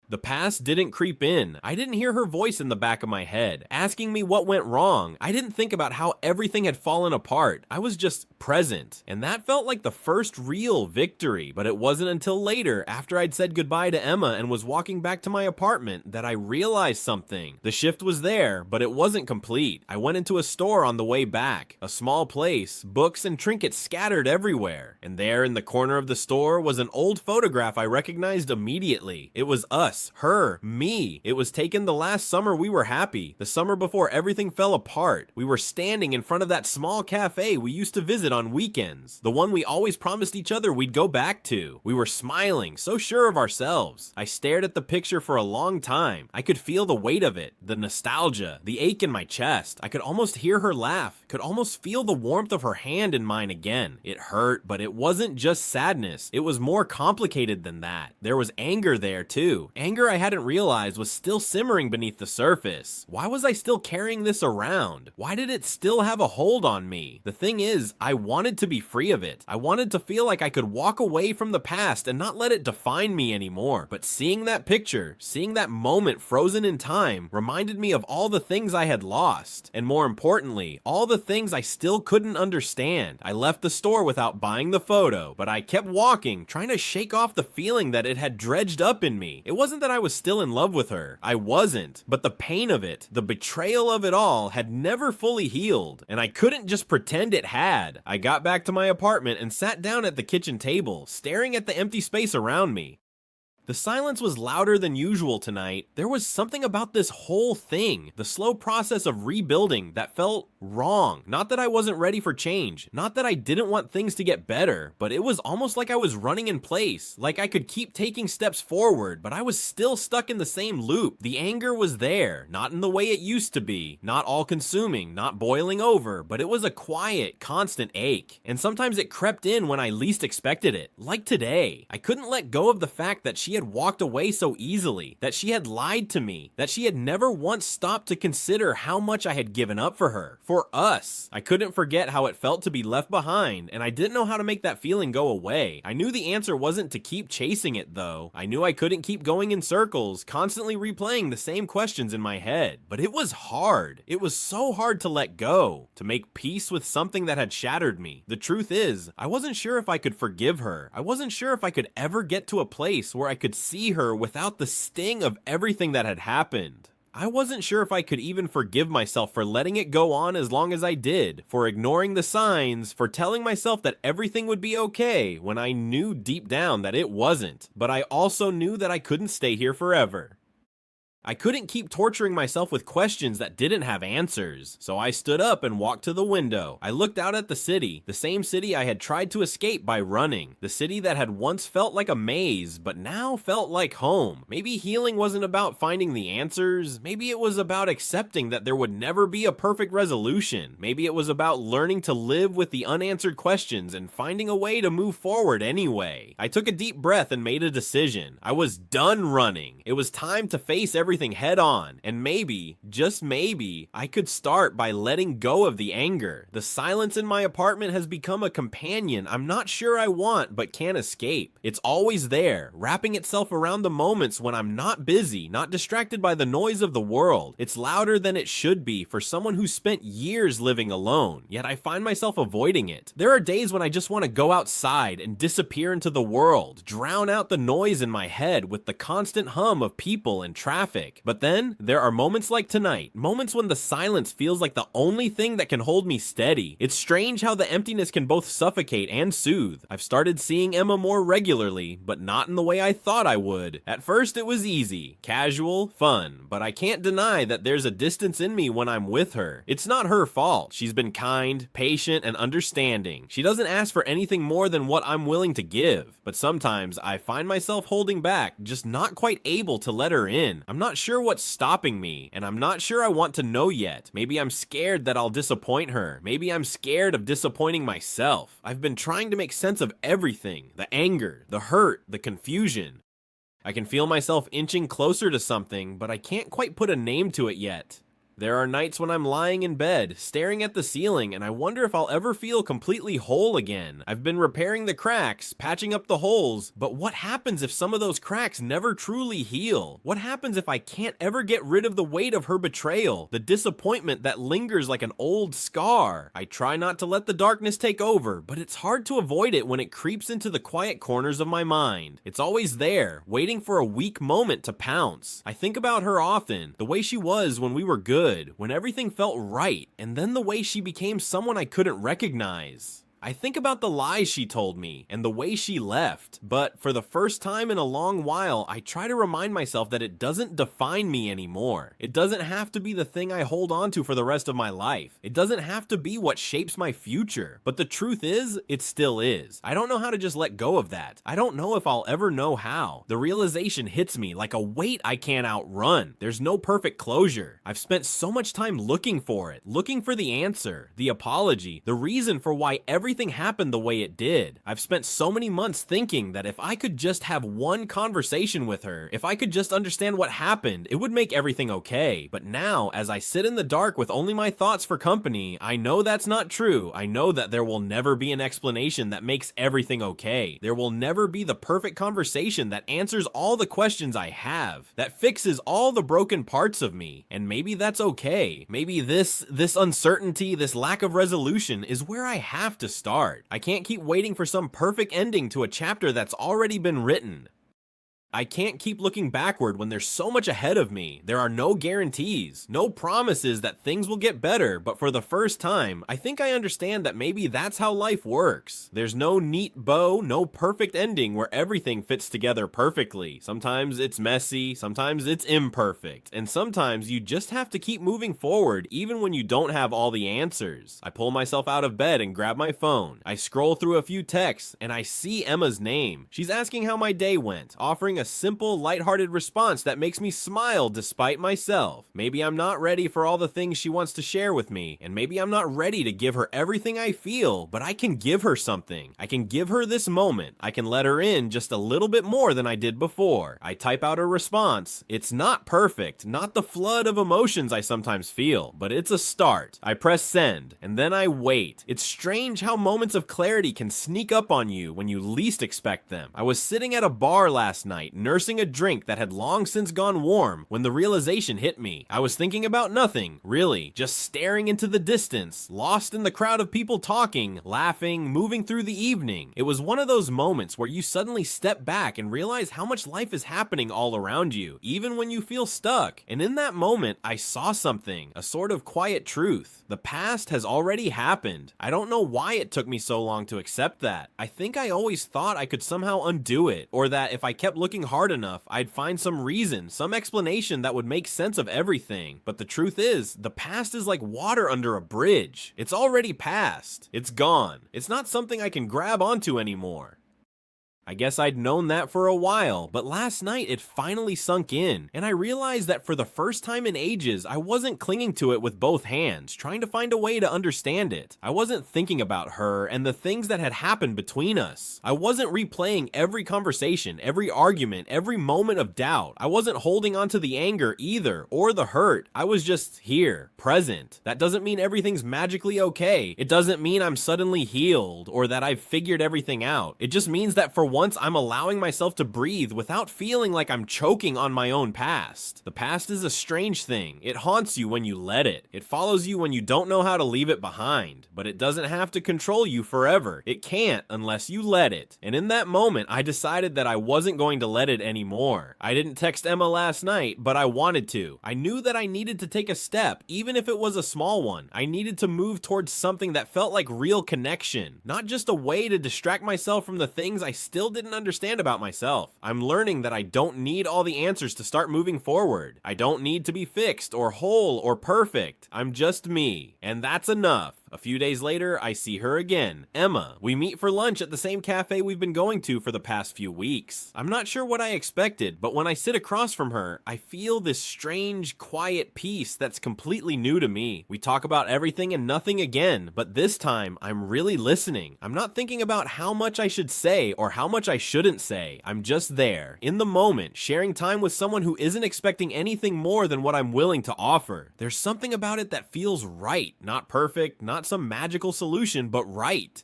The past didn't creep in. I didn't hear her voice in the back of my head, asking me what went wrong. I didn't think about how everything had fallen apart. I was just present. And that felt like the first real victory. But it wasn't until later, after I'd said goodbye to Emma and was walking back to my apartment, that I realized something. The shift was there, but it wasn't complete. I went into a store on the way back. A small place, books and trinkets scattered everywhere. And there in the corner of the store was an old photograph I recognized immediately. It was us. Her, me. It was taken the last summer we were happy, the summer before everything fell apart. We were standing in front of that small cafe we used to visit on weekends, the one we always promised each other we'd go back to. We were smiling, so sure of ourselves. I stared at the picture for a long time. I could feel the weight of it, the nostalgia, the ache in my chest. I could almost hear her laugh, could almost feel the warmth of her hand in mine again. It hurt, but it wasn't just sadness. It was more complicated than that. There was anger there too. Anger I hadn't realized was still simmering beneath the surface. Why was I still carrying this around? Why did it still have a hold on me? The thing is, I wanted to be free of it. I wanted to feel like I could walk away from the past and not let it define me anymore. But seeing that picture, seeing that moment frozen in time, reminded me of all the things I had lost. And more importantly, all the things I still couldn't understand. I left the store without buying the photo, but I kept walking, trying to shake off the feeling that it had dredged up in me. It wasn't that I was still in love with her. I wasn't. But the pain of it, the betrayal of it all, had never fully healed. And I couldn't just pretend it had. I got back to my apartment and sat down at the kitchen table, staring at the empty space around me. The silence was louder than usual tonight. There was something about this whole thing, the slow process of rebuilding, that felt wrong. Not that I wasn't ready for change, not that I didn't want things to get better, but it was almost like I was running in place, like I could keep taking steps forward, but I was still stuck in the same loop. The anger was there, not in the way it used to be, not all-consuming, not boiling over, but it was a quiet, constant ache. And sometimes it crept in when I least expected it, like today. I couldn't let go of the fact that she had walked away so easily, that she had lied to me, that she had never once stopped to consider how much I had given up for her, for us. I couldn't forget how it felt to be left behind, and I didn't know how to make that feeling go away. I knew the answer wasn't to keep chasing it though. I knew I couldn't keep going in circles, constantly replaying the same questions in my head. But it was hard. It was so hard to let go, to make peace with something that had shattered me. The truth is, I wasn't sure if I could forgive her. I wasn't sure if I could ever get to a place where I could see her without the sting of everything that had happened. I wasn't sure if I could even forgive myself for letting it go on as long as I did, for ignoring the signs, for telling myself that everything would be okay when I knew deep down that it wasn't. But I also knew that I couldn't stay here forever. I couldn't keep torturing myself with questions that didn't have answers, so I stood up and walked to the window. I looked out at the city, the same city I had tried to escape by running, the city that had once felt like a maze, but now felt like home. Maybe healing wasn't about finding the answers, maybe it was about accepting that there would never be a perfect resolution. Maybe it was about learning to live with the unanswered questions and finding a way to move forward anyway. I took a deep breath and made a decision. I was done running. It was time to face everything head on, and maybe, just maybe, I could start by letting go of the anger. The silence in my apartment has become a companion I'm not sure I want but can't escape. It's always there, wrapping itself around the moments when I'm not busy, not distracted by the noise of the world. It's louder than it should be for someone who spent years living alone, yet I find myself avoiding it. There are days when I just want to go outside and disappear into the world, drown out the noise in my head with the constant hum of people and traffic. But then, there are moments like tonight, moments when the silence feels like the only thing that can hold me steady. It's strange how the emptiness can both suffocate and soothe. I've started seeing Emma more regularly, but not in the way I thought I would. At first it was easy, casual, fun, but I can't deny that there's a distance in me when I'm with her. It's not her fault. She's been kind, patient, and understanding. She doesn't ask for anything more than what I'm willing to give. But sometimes I find myself holding back, just not quite able to let her in. I'm not sure what's stopping me, and I'm not sure I want to know yet. Maybe I'm scared that I'll disappoint her. Maybe I'm scared of disappointing myself. I've been trying to make sense of everything, the anger, the hurt, the confusion. I can feel myself inching closer to something, but I can't quite put a name to it yet. There are nights when I'm lying in bed, staring at the ceiling, and I wonder if I'll ever feel completely whole again. I've been repairing the cracks, patching up the holes, but what happens if some of those cracks never truly heal? What happens if I can't ever get rid of the weight of her betrayal, the disappointment that lingers like an old scar? I try not to let the darkness take over, but it's hard to avoid it when it creeps into the quiet corners of my mind. It's always there, waiting for a weak moment to pounce. I think about her often, the way she was when we were good, when everything felt right, and then the way she became someone I couldn't recognize. I think about the lies she told me and the way she left, but for the first time in a long while, I try to remind myself that it doesn't define me anymore. It doesn't have to be the thing I hold on to for the rest of my life. It doesn't have to be what shapes my future. But the truth is, it still is. I don't know how to just let go of that. I don't know if I'll ever know how. The realization hits me like a weight I can't outrun. There's no perfect closure. I've spent so much time looking for it, looking for the answer, the apology, the reason for why everything happened the way it did. I've spent so many months thinking that if I could just have one conversation with her, if I could just understand what happened, it would make everything okay. But now, as I sit in the dark with only my thoughts for company, I know that's not true. I know that there will never be an explanation that makes everything okay. There will never be the perfect conversation that answers all the questions I have, that fixes all the broken parts of me. And maybe that's okay. Maybe this uncertainty, this lack of resolution is where I have to start. I can't keep waiting for some perfect ending to a chapter that's already been written. I can't keep looking backward when there's so much ahead of me. There are no guarantees, no promises that things will get better, but for the first time, I think I understand that maybe that's how life works. There's no neat bow, no perfect ending where everything fits together perfectly. Sometimes it's messy, sometimes it's imperfect, and sometimes you just have to keep moving forward even when you don't have all the answers. I pull myself out of bed and grab my phone. I scroll through a few texts, and I see Emma's name. She's asking how my day went, offering a simple, lighthearted response that makes me smile despite myself. Maybe I'm not ready for all the things she wants to share with me, and maybe I'm not ready to give her everything I feel, but I can give her something. I can give her this moment. I can let her in just a little bit more than I did before. I type out a response. It's not perfect, not the flood of emotions I sometimes feel, but it's a start. I press send, and then I wait. It's strange how moments of clarity can sneak up on you when you least expect them. I was sitting at a bar last night, nursing a drink that had long since gone warm when the realization hit me. I was thinking about nothing, really, just staring into the distance, lost in the crowd of people talking, laughing, moving through the evening. It was one of those moments where you suddenly step back and realize how much life is happening all around you, even when you feel stuck. And in that moment, I saw something, a sort of quiet truth. The past has already happened. I don't know why it took me so long to accept that. I think I always thought I could somehow undo it, or that if I kept looking hard enough, I'd find some reason, some explanation that would make sense of everything. But the truth is, the past is like water under a bridge. It's already past. It's gone. It's not something I can grab onto anymore. I guess I'd known that for a while, but last night it finally sunk in, and I realized that for the first time in ages, I wasn't clinging to it with both hands, trying to find a way to understand it. I wasn't thinking about her and the things that had happened between us. I wasn't replaying every conversation, every argument, every moment of doubt. I wasn't holding on to the anger either, or the hurt. I was just here, present. That doesn't mean everything's magically okay. It doesn't mean I'm suddenly healed, or that I've figured everything out. It just means that for once I'm allowing myself to breathe without feeling like I'm choking on my own past. The past is a strange thing. It haunts you when you let it. It follows you when you don't know how to leave it behind. But it doesn't have to control you forever. It can't unless you let it. And in that moment, I decided that I wasn't going to let it anymore. I didn't text Emma last night, but I wanted to. I knew that I needed to take a step, even if it was a small one. I needed to move towards something that felt like real connection, not just a way to distract myself from the things I still didn't understand about myself. I'm learning that I don't need all the answers to start moving forward. I don't need to be fixed or whole or perfect. I'm just me, and that's enough. A few days later, I see her again, Emma. We meet for lunch at the same cafe we've been going to for the past few weeks. I'm not sure what I expected, but when I sit across from her, I feel this strange, quiet peace that's completely new to me. We talk about everything and nothing again, but this time, I'm really listening. I'm not thinking about how much I should say or how much I shouldn't say. I'm just there, in the moment, sharing time with someone who isn't expecting anything more than what I'm willing to offer. There's something about it that feels right. Not perfect, not some magical solution, but right.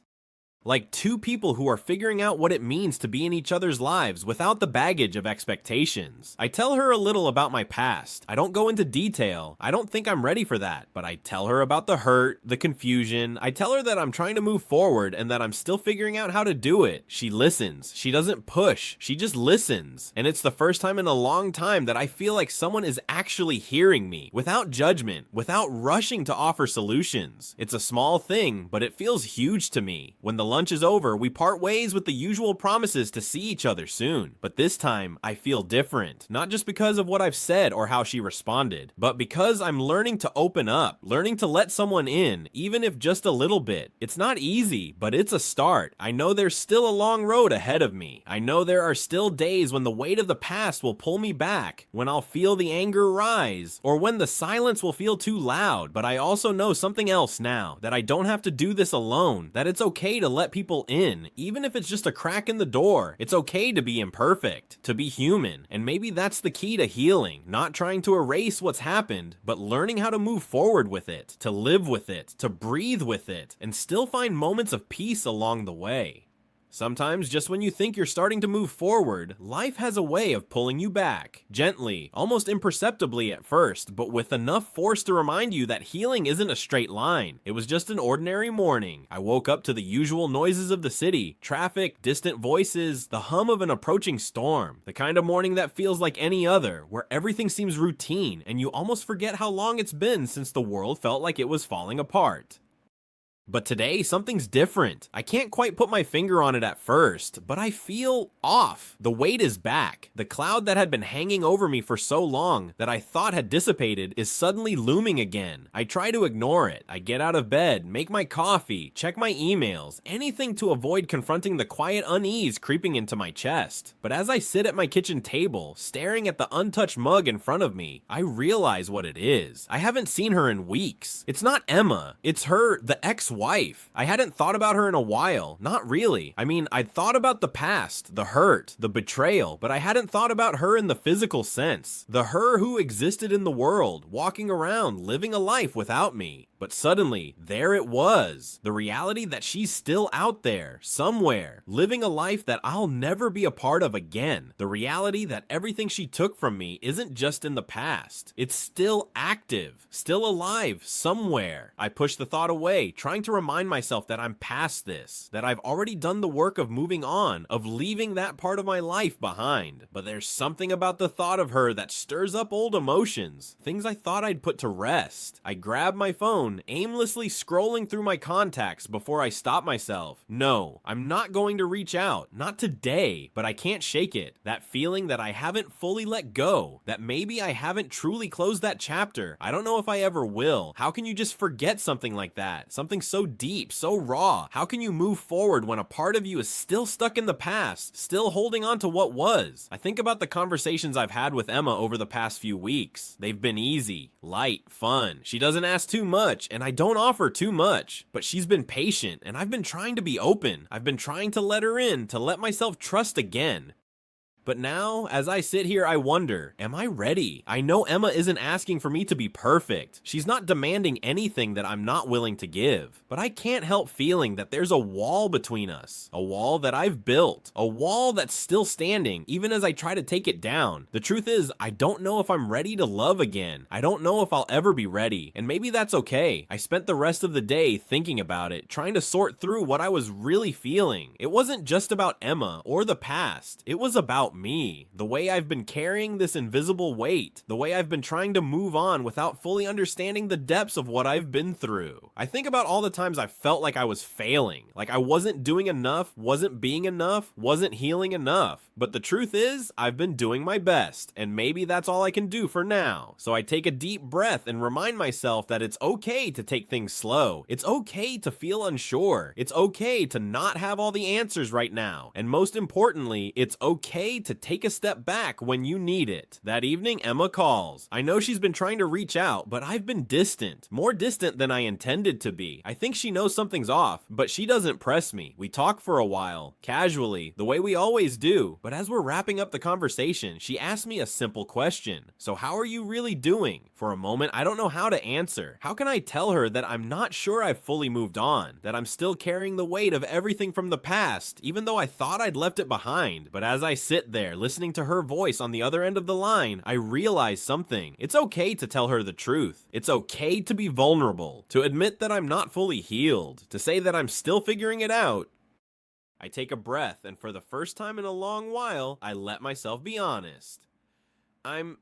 Like two people who are figuring out what it means to be in each other's lives without the baggage of expectations. I tell her a little about my past. I don't go into detail. I don't think I'm ready for that, but I tell her about the hurt, the confusion. I tell her that I'm trying to move forward and that I'm still figuring out how to do it. She listens. She doesn't push. She just listens. And it's the first time in a long time that I feel like someone is actually hearing me, without judgment, without rushing to offer solutions. It's a small thing, but it feels huge to me. When the lunch is over, we part ways with the usual promises to see each other soon. But this time, I feel different. Not just because of what I've said or how she responded, but because I'm learning to open up, learning to let someone in, even if just a little bit. It's not easy, but it's a start. I know there's still a long road ahead of me. I know there are still days when the weight of the past will pull me back, when I'll feel the anger rise, or when the silence will feel too loud. But I also know something else now, that I don't have to do this alone, that it's okay to let people in, even if it's just a crack in the door. It's okay to be imperfect, to be human, and maybe that's the key to healing, not trying to erase what's happened, but learning how to move forward with it, to live with it, to breathe with it, and still find moments of peace along the way. Sometimes, just when you think you're starting to move forward, life has a way of pulling you back. Gently, almost imperceptibly at first, but with enough force to remind you that healing isn't a straight line. It was just an ordinary morning. I woke up to the usual noises of the city, traffic, distant voices, the hum of an approaching storm. The kind of morning that feels like any other, where everything seems routine, and you almost forget how long it's been since the world felt like it was falling apart. But today, something's different. I can't quite put my finger on it at first, but I feel off. The weight is back. The cloud that had been hanging over me for so long that I thought had dissipated is suddenly looming again. I try to ignore it. I get out of bed, make my coffee, check my emails, anything to avoid confronting the quiet unease creeping into my chest. But as I sit at my kitchen table, staring at the untouched mug in front of me, I realize what it is. I haven't seen her in weeks. It's not Emma. It's her, the ex-wife. I hadn't thought about her in a while. Not really. I mean, I'd thought about the past, the hurt, the betrayal, but I hadn't thought about her in the physical sense. The her who existed in the world, walking around, living a life without me. But suddenly, there it was. The reality that she's still out there, somewhere, living a life that I'll never be a part of again. The reality that everything she took from me isn't just in the past. It's still active, still alive, somewhere. I push the thought away, trying to remind myself that I'm past this, that I've already done the work of moving on, of leaving that part of my life behind. But there's something about the thought of her that stirs up old emotions, things I thought I'd put to rest. I grab my phone, aimlessly scrolling through my contacts before I stop myself. No, I'm not going to reach out, not today, but I can't shake it. That feeling that I haven't fully let go, that maybe I haven't truly closed that chapter. I don't know if I ever will. How can you just forget something like that? Something so deep, so raw. How can you move forward when a part of you is still stuck in the past, still holding on to what was? I think about the conversations I've had with Emma over the past few weeks. They've been easy, light, fun. She doesn't ask too much, and I don't offer too much, but she's been patient, and I've been trying to be open. I've been trying to let her in, to let myself trust again. But now, as I sit here, I wonder, am I ready? I know Emma isn't asking for me to be perfect. She's not demanding anything that I'm not willing to give. But I can't help feeling that there's a wall between us. A wall that I've built. A wall that's still standing, even as I try to take it down. The truth is, I don't know if I'm ready to love again. I don't know if I'll ever be ready. And maybe that's okay. I spent the rest of the day thinking about it, trying to sort through what I was really feeling. It wasn't just about Emma or the past. It was about me, the way I've been carrying this invisible weight, the way I've been trying to move on without fully understanding the depths of what I've been through. I think about all the times I felt like I was failing, like I wasn't doing enough, wasn't being enough, wasn't healing enough. But the truth is, I've been doing my best, and maybe that's all I can do for now. So I take a deep breath and remind myself that it's okay to take things slow. It's okay to feel unsure. It's okay to not have all the answers right now. And most importantly, it's okay to take a step back when you need it. That evening, Emma calls. I know she's been trying to reach out, but I've been distant. More distant than I intended to be. I think she knows something's off, but she doesn't press me. We talk for a while, casually, the way we always do. But as we're wrapping up the conversation, she asks me a simple question. So how are you really doing? For a moment, I don't know how to answer. How can I tell her that I'm not sure I've fully moved on, that I'm still carrying the weight of everything from the past, even though I thought I'd left it behind? But as I sit there, listening to her voice on the other end of the line, I realize something. It's okay to tell her the truth. It's okay to be vulnerable, to admit that I'm not fully healed, to say that I'm still figuring it out. I take a breath, and for the first time in a long while, I let myself be honest. I'm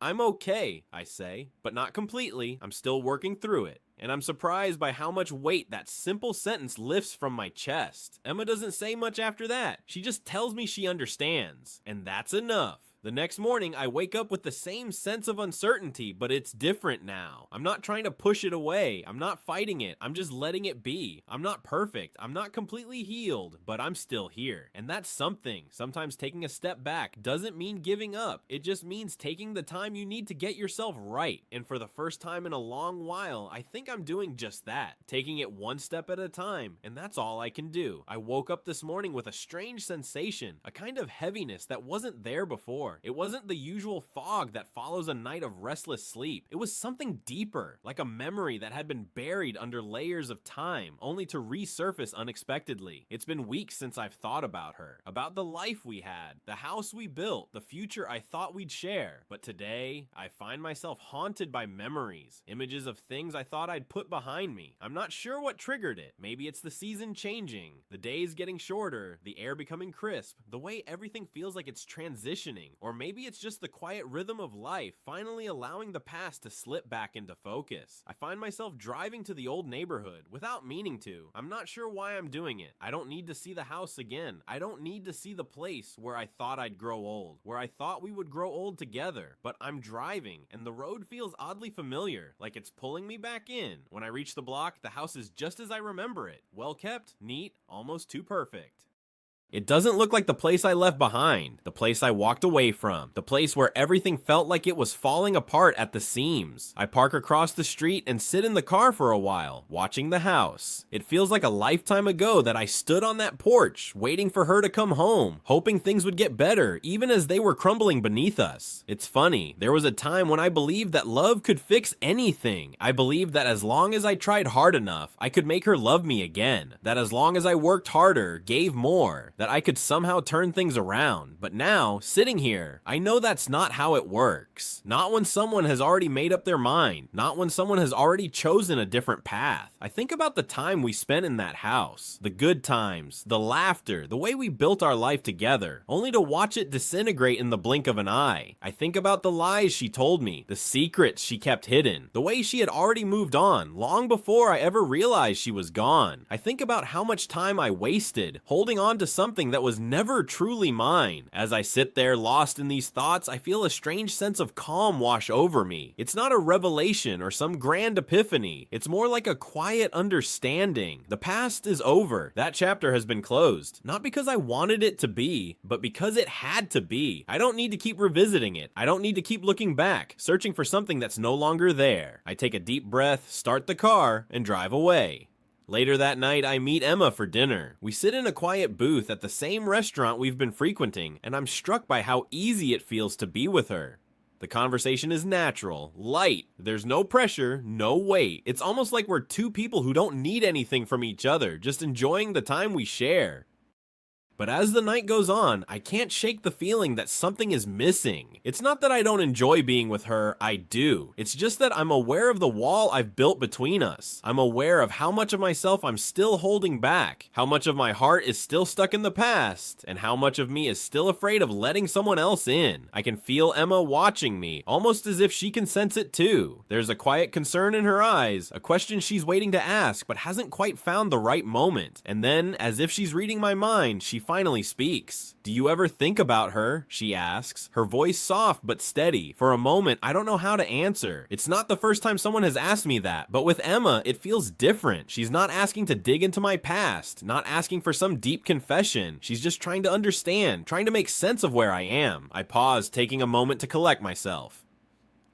okay, I say, but not completely. I'm still working through it. And I'm surprised by how much weight that simple sentence lifts from my chest. Emma doesn't say much after that. She just tells me she understands. And that's enough. The next morning, I wake up with the same sense of uncertainty, but it's different now. I'm not trying to push it away. I'm not fighting it. I'm just letting it be. I'm not perfect. I'm not completely healed, but I'm still here. And that's something. Sometimes taking a step back doesn't mean giving up. It just means taking the time you need to get yourself right. And for the first time in a long while, I think I'm doing just that. Taking it one step at a time, and that's all I can do. I woke up this morning with a strange sensation, a kind of heaviness that wasn't there before. It wasn't the usual fog that follows a night of restless sleep. It was something deeper, like a memory that had been buried under layers of time, only to resurface unexpectedly. It's been weeks since I've thought about her, about the life we had, the house we built, the future I thought we'd share. But today, I find myself haunted by memories, images of things I thought I'd put behind me. I'm not sure what triggered it. Maybe it's the season changing, the days getting shorter, the air becoming crisp, the way everything feels like it's transitioning. Or maybe it's just the quiet rhythm of life, finally allowing the past to slip back into focus. I find myself driving to the old neighborhood without meaning to. I'm not sure why I'm doing it. I don't need to see the house again. I don't need to see the place where I thought I'd grow old, where I thought we would grow old together. But I'm driving, and the road feels oddly familiar, like it's pulling me back in. When I reach the block, the house is just as I remember it. Well kept, neat, almost too perfect. It doesn't look like the place I left behind, the place I walked away from, the place where everything felt like it was falling apart at the seams. I park across the street and sit in the car for a while, watching the house. It feels like a lifetime ago that I stood on that porch, waiting for her to come home, hoping things would get better, even as they were crumbling beneath us. It's funny, there was a time when I believed that love could fix anything. I believed that as long as I tried hard enough, I could make her love me again. That as long as I worked harder, gave more, that I could somehow turn things around. But now, sitting here, I know that's not how it works. Not when someone has already made up their mind. Not when someone has already chosen a different path. I think about the time we spent in that house. The good times, the laughter, the way we built our life together, only to watch it disintegrate in the blink of an eye. I think about the lies she told me, the secrets she kept hidden, the way she had already moved on, long before I ever realized she was gone. I think about how much time I wasted, holding on to something that was never truly mine. As I sit there lost in these thoughts, I feel a strange sense of calm wash over me. It's not a revelation or some grand epiphany. It's more like a quiet understanding. The past is over. That chapter has been closed. Not because I wanted it to be, but because it had to be. I don't need to keep revisiting it. I don't need to keep looking back, searching for something that's no longer there. I take a deep breath, start the car, and drive away. Later that night, I meet Emma for dinner. We sit in a quiet booth at the same restaurant we've been frequenting, and I'm struck by how easy it feels to be with her. The conversation is natural, light, there's no pressure, no weight. It's almost like we're two people who don't need anything from each other, just enjoying the time we share. But as the night goes on, I can't shake the feeling that something is missing. It's not that I don't enjoy being with her, I do. It's just that I'm aware of the wall I've built between us. I'm aware of how much of myself I'm still holding back, how much of my heart is still stuck in the past, and how much of me is still afraid of letting someone else in. I can feel Emma watching me, almost as if she can sense it too. There's a quiet concern in her eyes, a question she's waiting to ask but hasn't quite found the right moment. And then, as if she's reading my mind, she finally speaks. "Do you ever think about her?" she asks, her voice soft but steady. For a moment, I don't know how to answer. It's not the first time someone has asked me that, but with Emma, it feels different. She's not asking to dig into my past, not asking for some deep confession. She's just trying to understand, trying to make sense of where I am. I pause, taking a moment to collect myself.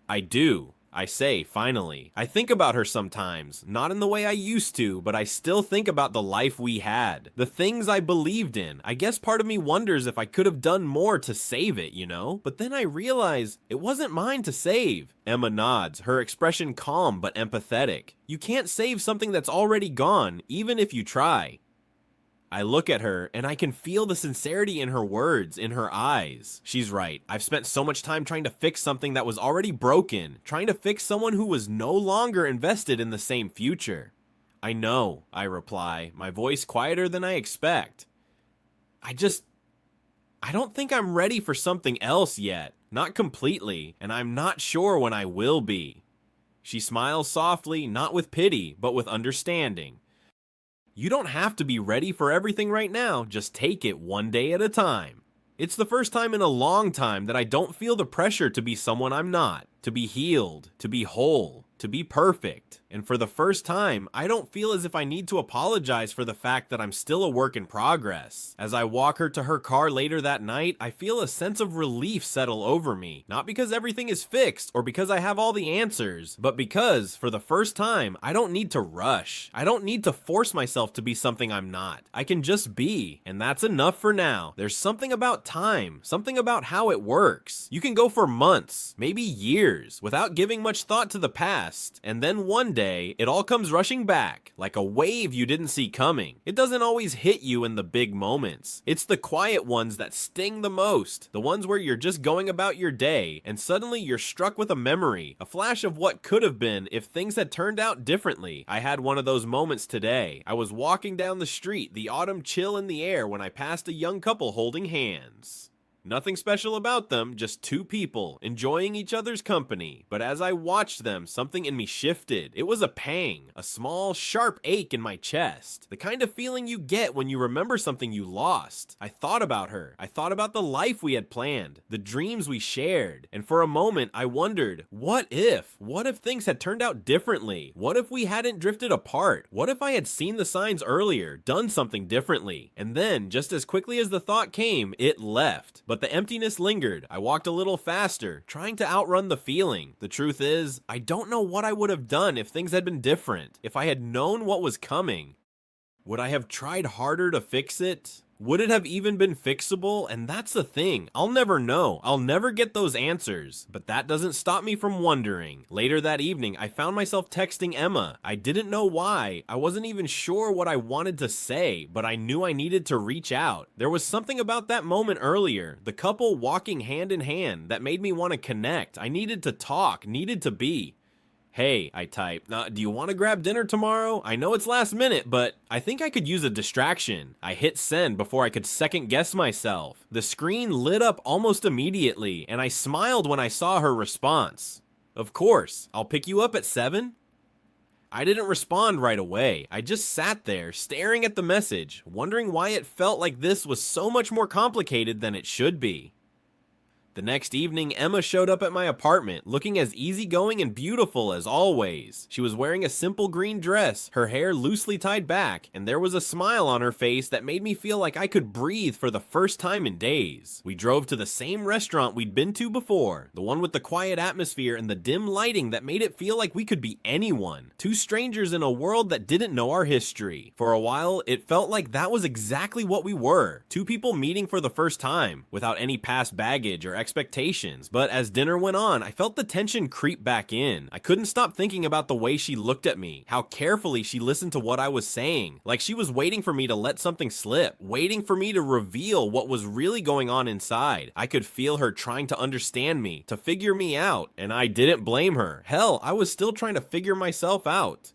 "I do," I say, finally. I think about her sometimes, not in the way I used to, but I still think about the life we had, the things I believed in. I guess part of me wonders if I could have done more to save it, you know? But then I realize it wasn't mine to save. Emma nods, her expression calm but empathetic. You can't save something that's already gone, even if you try. I look at her, and I can feel the sincerity in her words, in her eyes. She's right. I've spent so much time trying to fix something that was already broken, trying to fix someone who was no longer invested in the same future. "I know," I reply, my voice quieter than I expect. I don't think I'm ready for something else yet. Not completely, and I'm not sure when I will be." She smiles softly, not with pity, but with understanding. "You don't have to be ready for everything right now, just take it one day at a time." It's the first time in a long time that I don't feel the pressure to be someone I'm not, to be healed, to be whole, to be perfect. And for the first time, I don't feel as if I need to apologize for the fact that I'm still a work in progress. As I walk her to her car later that night, I feel a sense of relief settle over me. Not because everything is fixed or because I have all the answers, but because, for the first time, I don't need to rush. I don't need to force myself to be something I'm not. I can just be, and that's enough for now. There's something about time, something about how it works. You can go for months, maybe years, without giving much thought to the past, and then one day, it all comes rushing back, like a wave you didn't see coming. It doesn't always hit you in the big moments. It's the quiet ones that sting the most, the ones where you're just going about your day, and suddenly you're struck with a memory, a flash of what could have been if things had turned out differently. I had one of those moments today. I was walking down the street, the autumn chill in the air, when I passed a young couple holding hands. Nothing special about them, just two people enjoying each other's company. But as I watched them, something in me shifted. It was a pang, a small, sharp ache in my chest. The kind of feeling you get when you remember something you lost. I thought about her. I thought about the life we had planned, the dreams we shared. And for a moment, I wondered, what if? What if things had turned out differently? What if we hadn't drifted apart? What if I had seen the signs earlier, done something differently? And then, just as quickly as the thought came, it left. But the emptiness lingered. I walked a little faster, trying to outrun the feeling. The truth is, I don't know what I would have done if things had been different, if I had known what was coming. Would I have tried harder to fix it? Would it have even been fixable? And that's the thing. I'll never know. I'll never get those answers. But that doesn't stop me from wondering. Later that evening, I found myself texting Emma. I didn't know why. I wasn't even sure what I wanted to say, but I knew I needed to reach out. There was something about that moment earlier, the couple walking hand in hand, that made me want to connect. I needed to talk, needed to be. "Hey," I typed, "do you want to grab dinner tomorrow? I know it's last minute, but I think I could use a distraction." I hit send before I could second guess myself. The screen lit up almost immediately, and I smiled when I saw her response. "Of course, I'll pick you up at 7? I didn't respond right away. I just sat there, staring at the message, wondering why it felt like this was so much more complicated than it should be. The next evening, Emma showed up at my apartment, looking as easygoing and beautiful as always. She was wearing a simple green dress, her hair loosely tied back, and there was a smile on her face that made me feel like I could breathe for the first time in days. We drove to the same restaurant we'd been to before, the one with the quiet atmosphere and the dim lighting that made it feel like we could be anyone. Two strangers in a world that didn't know our history. For a while, it felt like that was exactly what we were. Two people meeting for the first time, without any past baggage or expectations, but as dinner went on, I felt the tension creep back in. I couldn't stop thinking about the way she looked at me, how carefully she listened to what I was saying, like she was waiting for me to let something slip, waiting for me to reveal what was really going on inside. I could feel her trying to understand me, to figure me out, and I didn't blame her. Hell, I was still trying to figure myself out.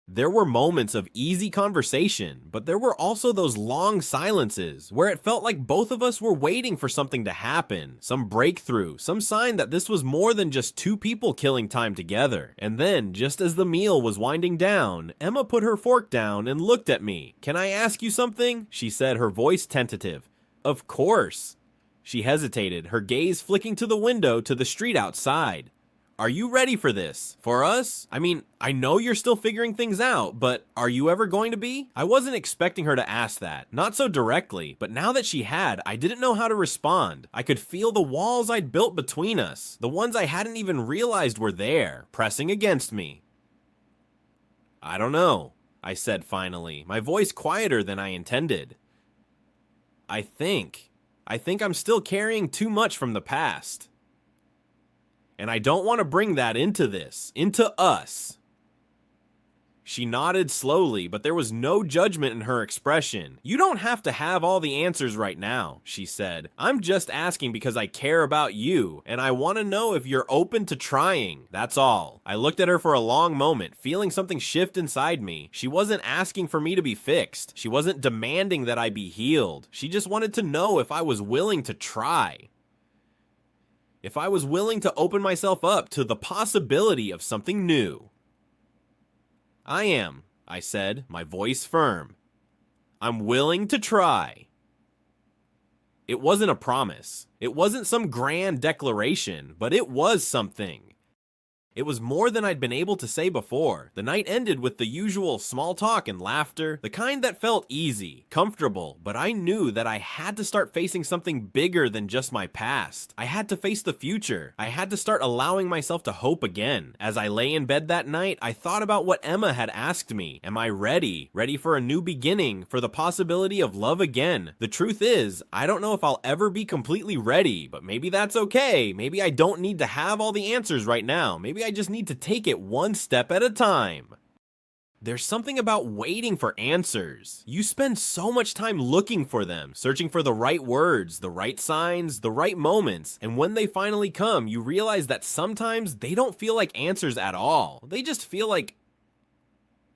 There were moments of easy conversation, but there were also those long silences where it felt like both of us were waiting for something to happen, some breakthrough, some sign that this was more than just two people killing time together. And then, just as the meal was winding down, Emma put her fork down and looked at me. "Can I ask you something?" she said, her voice tentative. "Of course." She hesitated, her gaze flicking to the window to the street outside. "Are you ready for this? For us? I mean, I know you're still figuring things out, but are you ever going to be?" I wasn't expecting her to ask that, not so directly, but now that she had, I didn't know how to respond. I could feel the walls I'd built between us, the ones I hadn't even realized were there, pressing against me. "I don't know," I said finally, my voice quieter than I intended. I think I'm still carrying too much from the past. And I don't want to bring that into this, into us." She nodded slowly, but there was no judgment in her expression. "You don't have to have all the answers right now," she said. "I'm just asking because I care about you, and I want to know if you're open to trying. That's all." I looked at her for a long moment, feeling something shift inside me. She wasn't asking for me to be fixed. She wasn't demanding that I be healed. She just wanted to know if I was willing to try. If I was willing to open myself up to the possibility of something new. "I am," I said, my voice firm. "I'm willing to try." It wasn't a promise. It wasn't some grand declaration, but it was something. It was more than I'd been able to say before. The night ended with the usual small talk and laughter, the kind that felt easy, comfortable, but I knew that I had to start facing something bigger than just my past. I had to face the future. I had to start allowing myself to hope again. As I lay in bed that night, I thought about what Emma had asked me. Am I ready? Ready for a new beginning, for the possibility of love again? The truth is, I don't know if I'll ever be completely ready, but maybe that's okay. Maybe I don't need to have all the answers right now. Maybe I just need to take it one step at a time. There's something about waiting for answers. You spend so much time looking for them, searching for the right words, the right signs, the right moments, and when they finally come, you realize that sometimes they don't feel like answers at all. They just feel like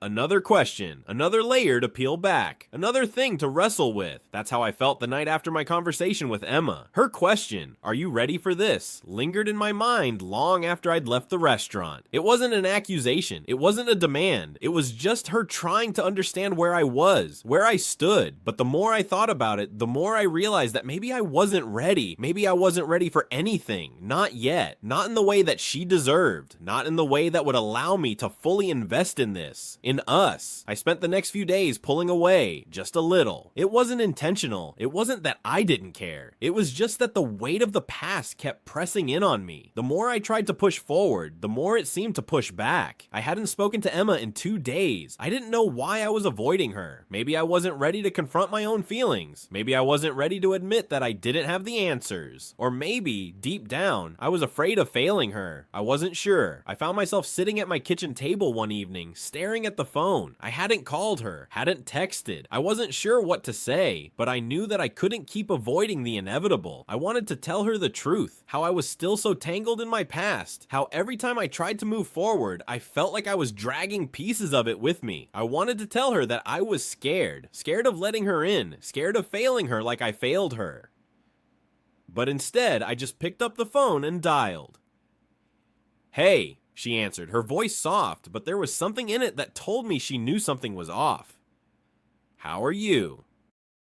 another question, another layer to peel back, another thing to wrestle with. That's how I felt the night after my conversation with Emma. Her question, "Are you ready for this?" lingered in my mind long after I'd left the restaurant. It wasn't an accusation. It wasn't a demand. It was just her trying to understand where I was, where I stood. But the more I thought about it, the more I realized that maybe I wasn't ready. Maybe I wasn't ready for anything. Not yet. Not in the way that she deserved. Not in the way that would allow me to fully invest in this. In us. I spent the next few days pulling away, just a little. It wasn't intentional. It wasn't that I didn't care. It was just that the weight of the past kept pressing in on me. The more I tried to push forward, the more it seemed to push back. I hadn't spoken to Emma in 2 days. I didn't know why I was avoiding her. Maybe I wasn't ready to confront my own feelings. Maybe I wasn't ready to admit that I didn't have the answers. Or maybe, deep down, I was afraid of failing her. I wasn't sure. I found myself sitting at my kitchen table one evening, staring at the phone. I hadn't called her, hadn't texted. I wasn't sure what to say, but I knew that I couldn't keep avoiding the inevitable. I wanted to tell her the truth, how I was still so tangled in my past, how every time I tried to move forward, I felt like I was dragging pieces of it with me. I wanted to tell her that I was scared, scared of letting her in, scared of failing her like I failed her. But instead, I just picked up the phone and dialed. "Hey," she answered, her voice soft, but there was something in it that told me she knew something was off. "How are you?"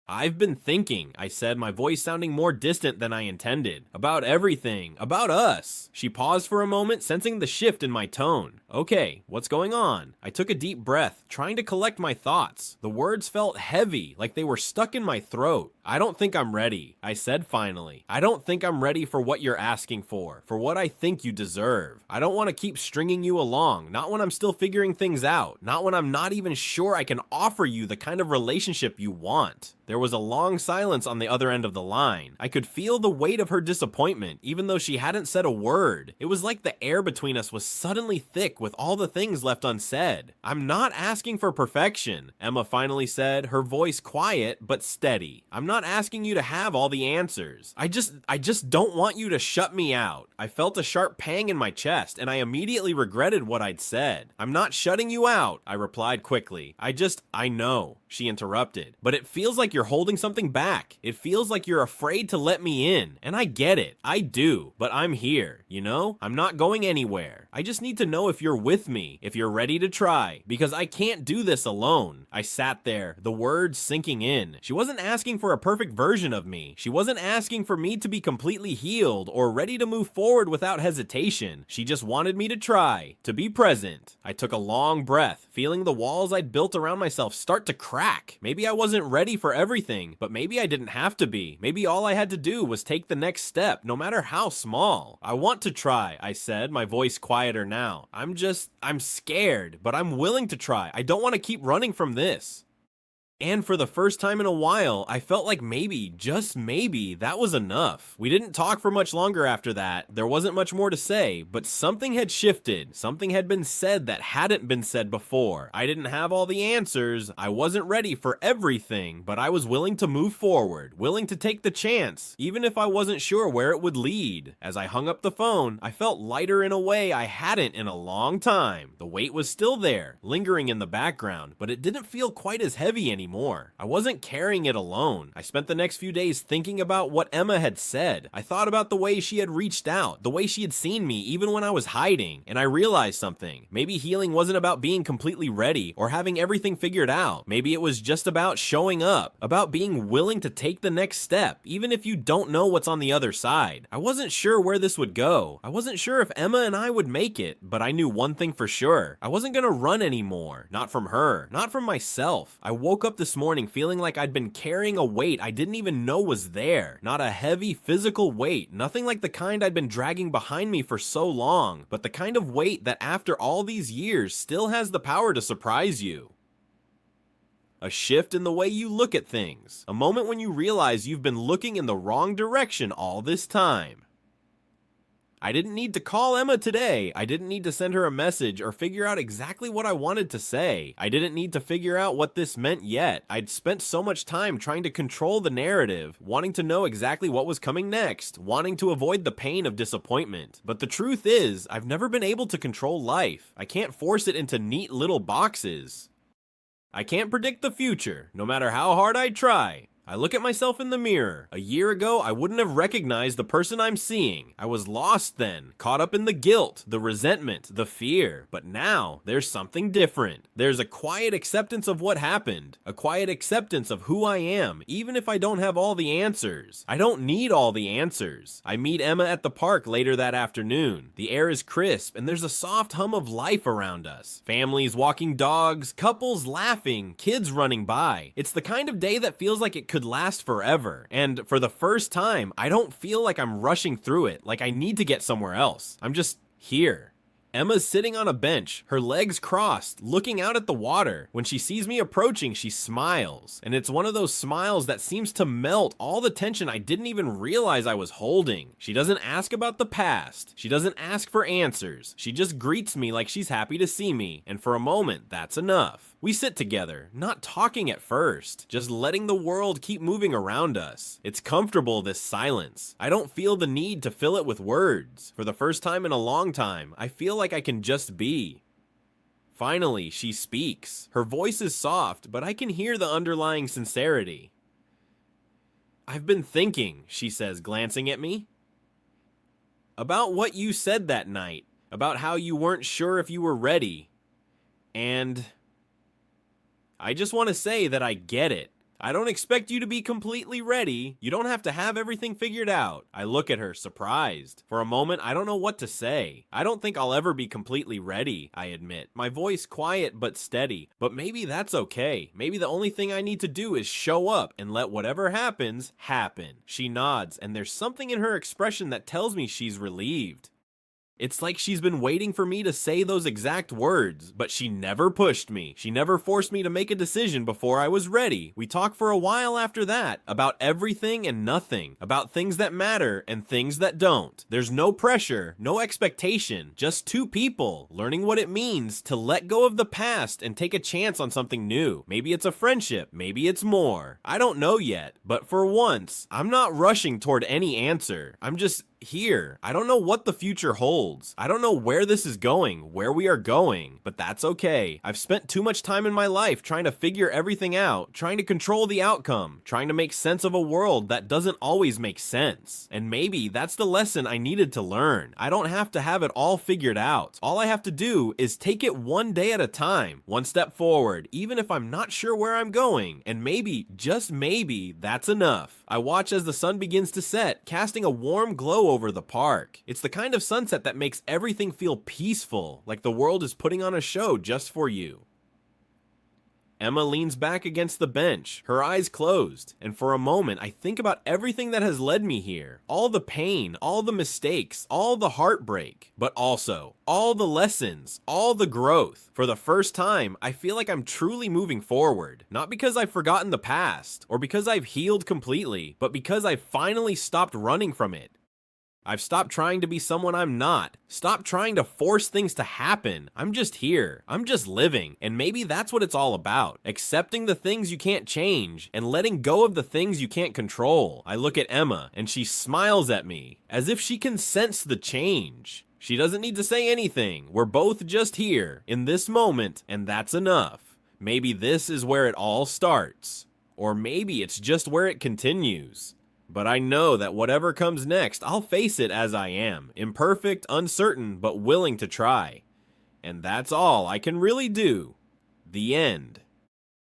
"I've been thinking," I said, my voice sounding more distant than I intended. "About everything. About us." She paused for a moment, sensing the shift in my tone. "Okay, what's going on?" I took a deep breath, trying to collect my thoughts. The words felt heavy, like they were stuck in my throat. "I don't think I'm ready," I said finally. "I don't think I'm ready for what you're asking for what I think you deserve. I don't want to keep stringing you along, not when I'm still figuring things out, not when I'm not even sure I can offer you the kind of relationship you want. There was a long silence on the other end of the line. I could feel the weight of her disappointment, even though she hadn't said a word. It was like the air between us was suddenly thick with all the things left unsaid. "I'm not asking for perfection," Emma finally said, her voice quiet but steady. "I'm not asking you to have all the answers. I just don't want you to shut me out." I felt a sharp pang in my chest, and I immediately regretted what I'd said. "I'm not shutting you out," I replied quickly. I know," she interrupted, "but it feels like you're holding something back. It feels like you're afraid to let me in, and I get it. I do, but I'm here, you know? I'm not going anywhere. I just need to know if you're with me, if you're ready to try, because I can't do this alone." I sat there, the words sinking in. She wasn't asking for a perfect version of me. She wasn't asking for me to be completely healed or ready to move forward without hesitation. She just wanted me to try, to be present. I took a long breath, feeling the walls I'd built around myself start to crack. Maybe I wasn't ready for everything, but maybe I didn't have to be. Maybe all I had to do was take the next step, no matter how small. "I want to try," I said, my voice quieter now. I'm scared, but I'm willing to try. I don't want to keep running from this." And for the first time in a while, I felt like maybe, just maybe, that was enough. We didn't talk for much longer after that. There wasn't much more to say, but something had shifted. Something had been said that hadn't been said before. I didn't have all the answers. I wasn't ready for everything, but I was willing to move forward, willing to take the chance, even if I wasn't sure where it would lead. As I hung up the phone, I felt lighter in a way I hadn't in a long time. The weight was still there, lingering in the background, but it didn't feel quite as heavy anymore. I wasn't carrying it alone. I spent the next few days thinking about what Emma had said. I thought about the way she had reached out, the way she had seen me even when I was hiding, and I realized something. Maybe healing wasn't about being completely ready or having everything figured out. Maybe it was just about showing up, about being willing to take the next step, even if you don't know what's on the other side. I wasn't sure where this would go. I wasn't sure if Emma and I would make it, but I knew one thing for sure. I wasn't gonna run anymore. Not from her, not from myself. I woke up this morning feeling like I'd been carrying a weight I didn't even know was there. Not a heavy physical weight, nothing like the kind I'd been dragging behind me for so long, but the kind of weight that after all these years still has the power to surprise you. A shift in the way you look at things. A moment when you realize you've been looking in the wrong direction all this time. I didn't need to call Emma today. I didn't need to send her a message or figure out exactly what I wanted to say. I didn't need to figure out what this meant yet. I'd spent so much time trying to control the narrative, wanting to know exactly what was coming next, wanting to avoid the pain of disappointment. But the truth is, I've never been able to control life. I can't force it into neat little boxes. I can't predict the future, no matter how hard I try. I look at myself in the mirror. A year ago, I wouldn't have recognized the person I'm seeing. I was lost then, caught up in the guilt, the resentment, the fear. But now, there's something different. There's a quiet acceptance of what happened, a quiet acceptance of who I am, even if I don't have all the answers. I don't need all the answers. I meet Emma at the park later that afternoon. The air is crisp, and there's a soft hum of life around us. Families walking dogs, couples laughing, kids running by. It's the kind of day that feels like it could last forever, and for the first time, I don't feel like I'm rushing through it, like I need to get somewhere else. I'm just here. Emma's sitting on a bench, her legs crossed, looking out at the water. When she sees me approaching, she smiles, and it's one of those smiles that seems to melt all the tension I didn't even realize I was holding. She doesn't ask about the past. She doesn't ask for answers. She just greets me like she's happy to see me, and for a moment, that's enough. We sit together, not talking at first, just letting the world keep moving around us. It's comfortable, this silence. I don't feel the need to fill it with words. For the first time in a long time, I feel like I can just be. Finally, she speaks. Her voice is soft, but I can hear the underlying sincerity. "I've been thinking," she says, glancing at me, "about what you said that night, about how you weren't sure if you were ready. And I just want to say that I get it. I don't expect you to be completely ready. You don't have to have everything figured out." I look at her, surprised. For a moment, I don't know what to say. I don't think I'll ever be completely ready, I admit. My voice quiet but steady. But maybe that's okay. Maybe the only thing I need to do is show up and let whatever happens, happen. She nods, and there's something in her expression that tells me she's relieved. It's like she's been waiting for me to say those exact words, but she never pushed me. She never forced me to make a decision before I was ready. We talked for a while after that about everything and nothing, about things that matter and things that don't. There's no pressure, no expectation, just two people learning what it means to let go of the past and take a chance on something new. Maybe it's a friendship, maybe it's more. I don't know yet, but for once, I'm not rushing toward any answer. I'm just here. I don't know what the future holds. I don't know where this is going, where we are going, but that's okay. I've spent too much time in my life trying to figure everything out, trying to control the outcome, trying to make sense of a world that doesn't always make sense. And maybe that's the lesson I needed to learn. I don't have to have it all figured out. All I have to do is take it one day at a time, one step forward, even if I'm not sure where I'm going. And maybe, just maybe, that's enough. I watch as the sun begins to set, casting a warm glow over the park. It's the kind of sunset that makes everything feel peaceful, like the world is putting on a show just for you. Emma leans back against the bench, her eyes closed, and for a moment I think about everything that has led me here. All the pain, all the mistakes, all the heartbreak, but also all the lessons, all the growth. For the first time, I feel like I'm truly moving forward. Not because I've forgotten the past, or because I've healed completely, but because I've finally stopped running from it. I've stopped trying to be someone I'm not. Stop trying to force things to happen. I'm just here. I'm just living. And maybe that's what it's all about. Accepting the things you can't change and letting go of the things you can't control. I look at Emma and she smiles at me as if she can sense the change. She doesn't need to say anything. We're both just here in this moment, and that's enough. Maybe this is where it all starts. Or maybe it's just where it continues. But I know that whatever comes next, I'll face it as I am. Imperfect, uncertain, but willing to try. And that's all I can really do. The end.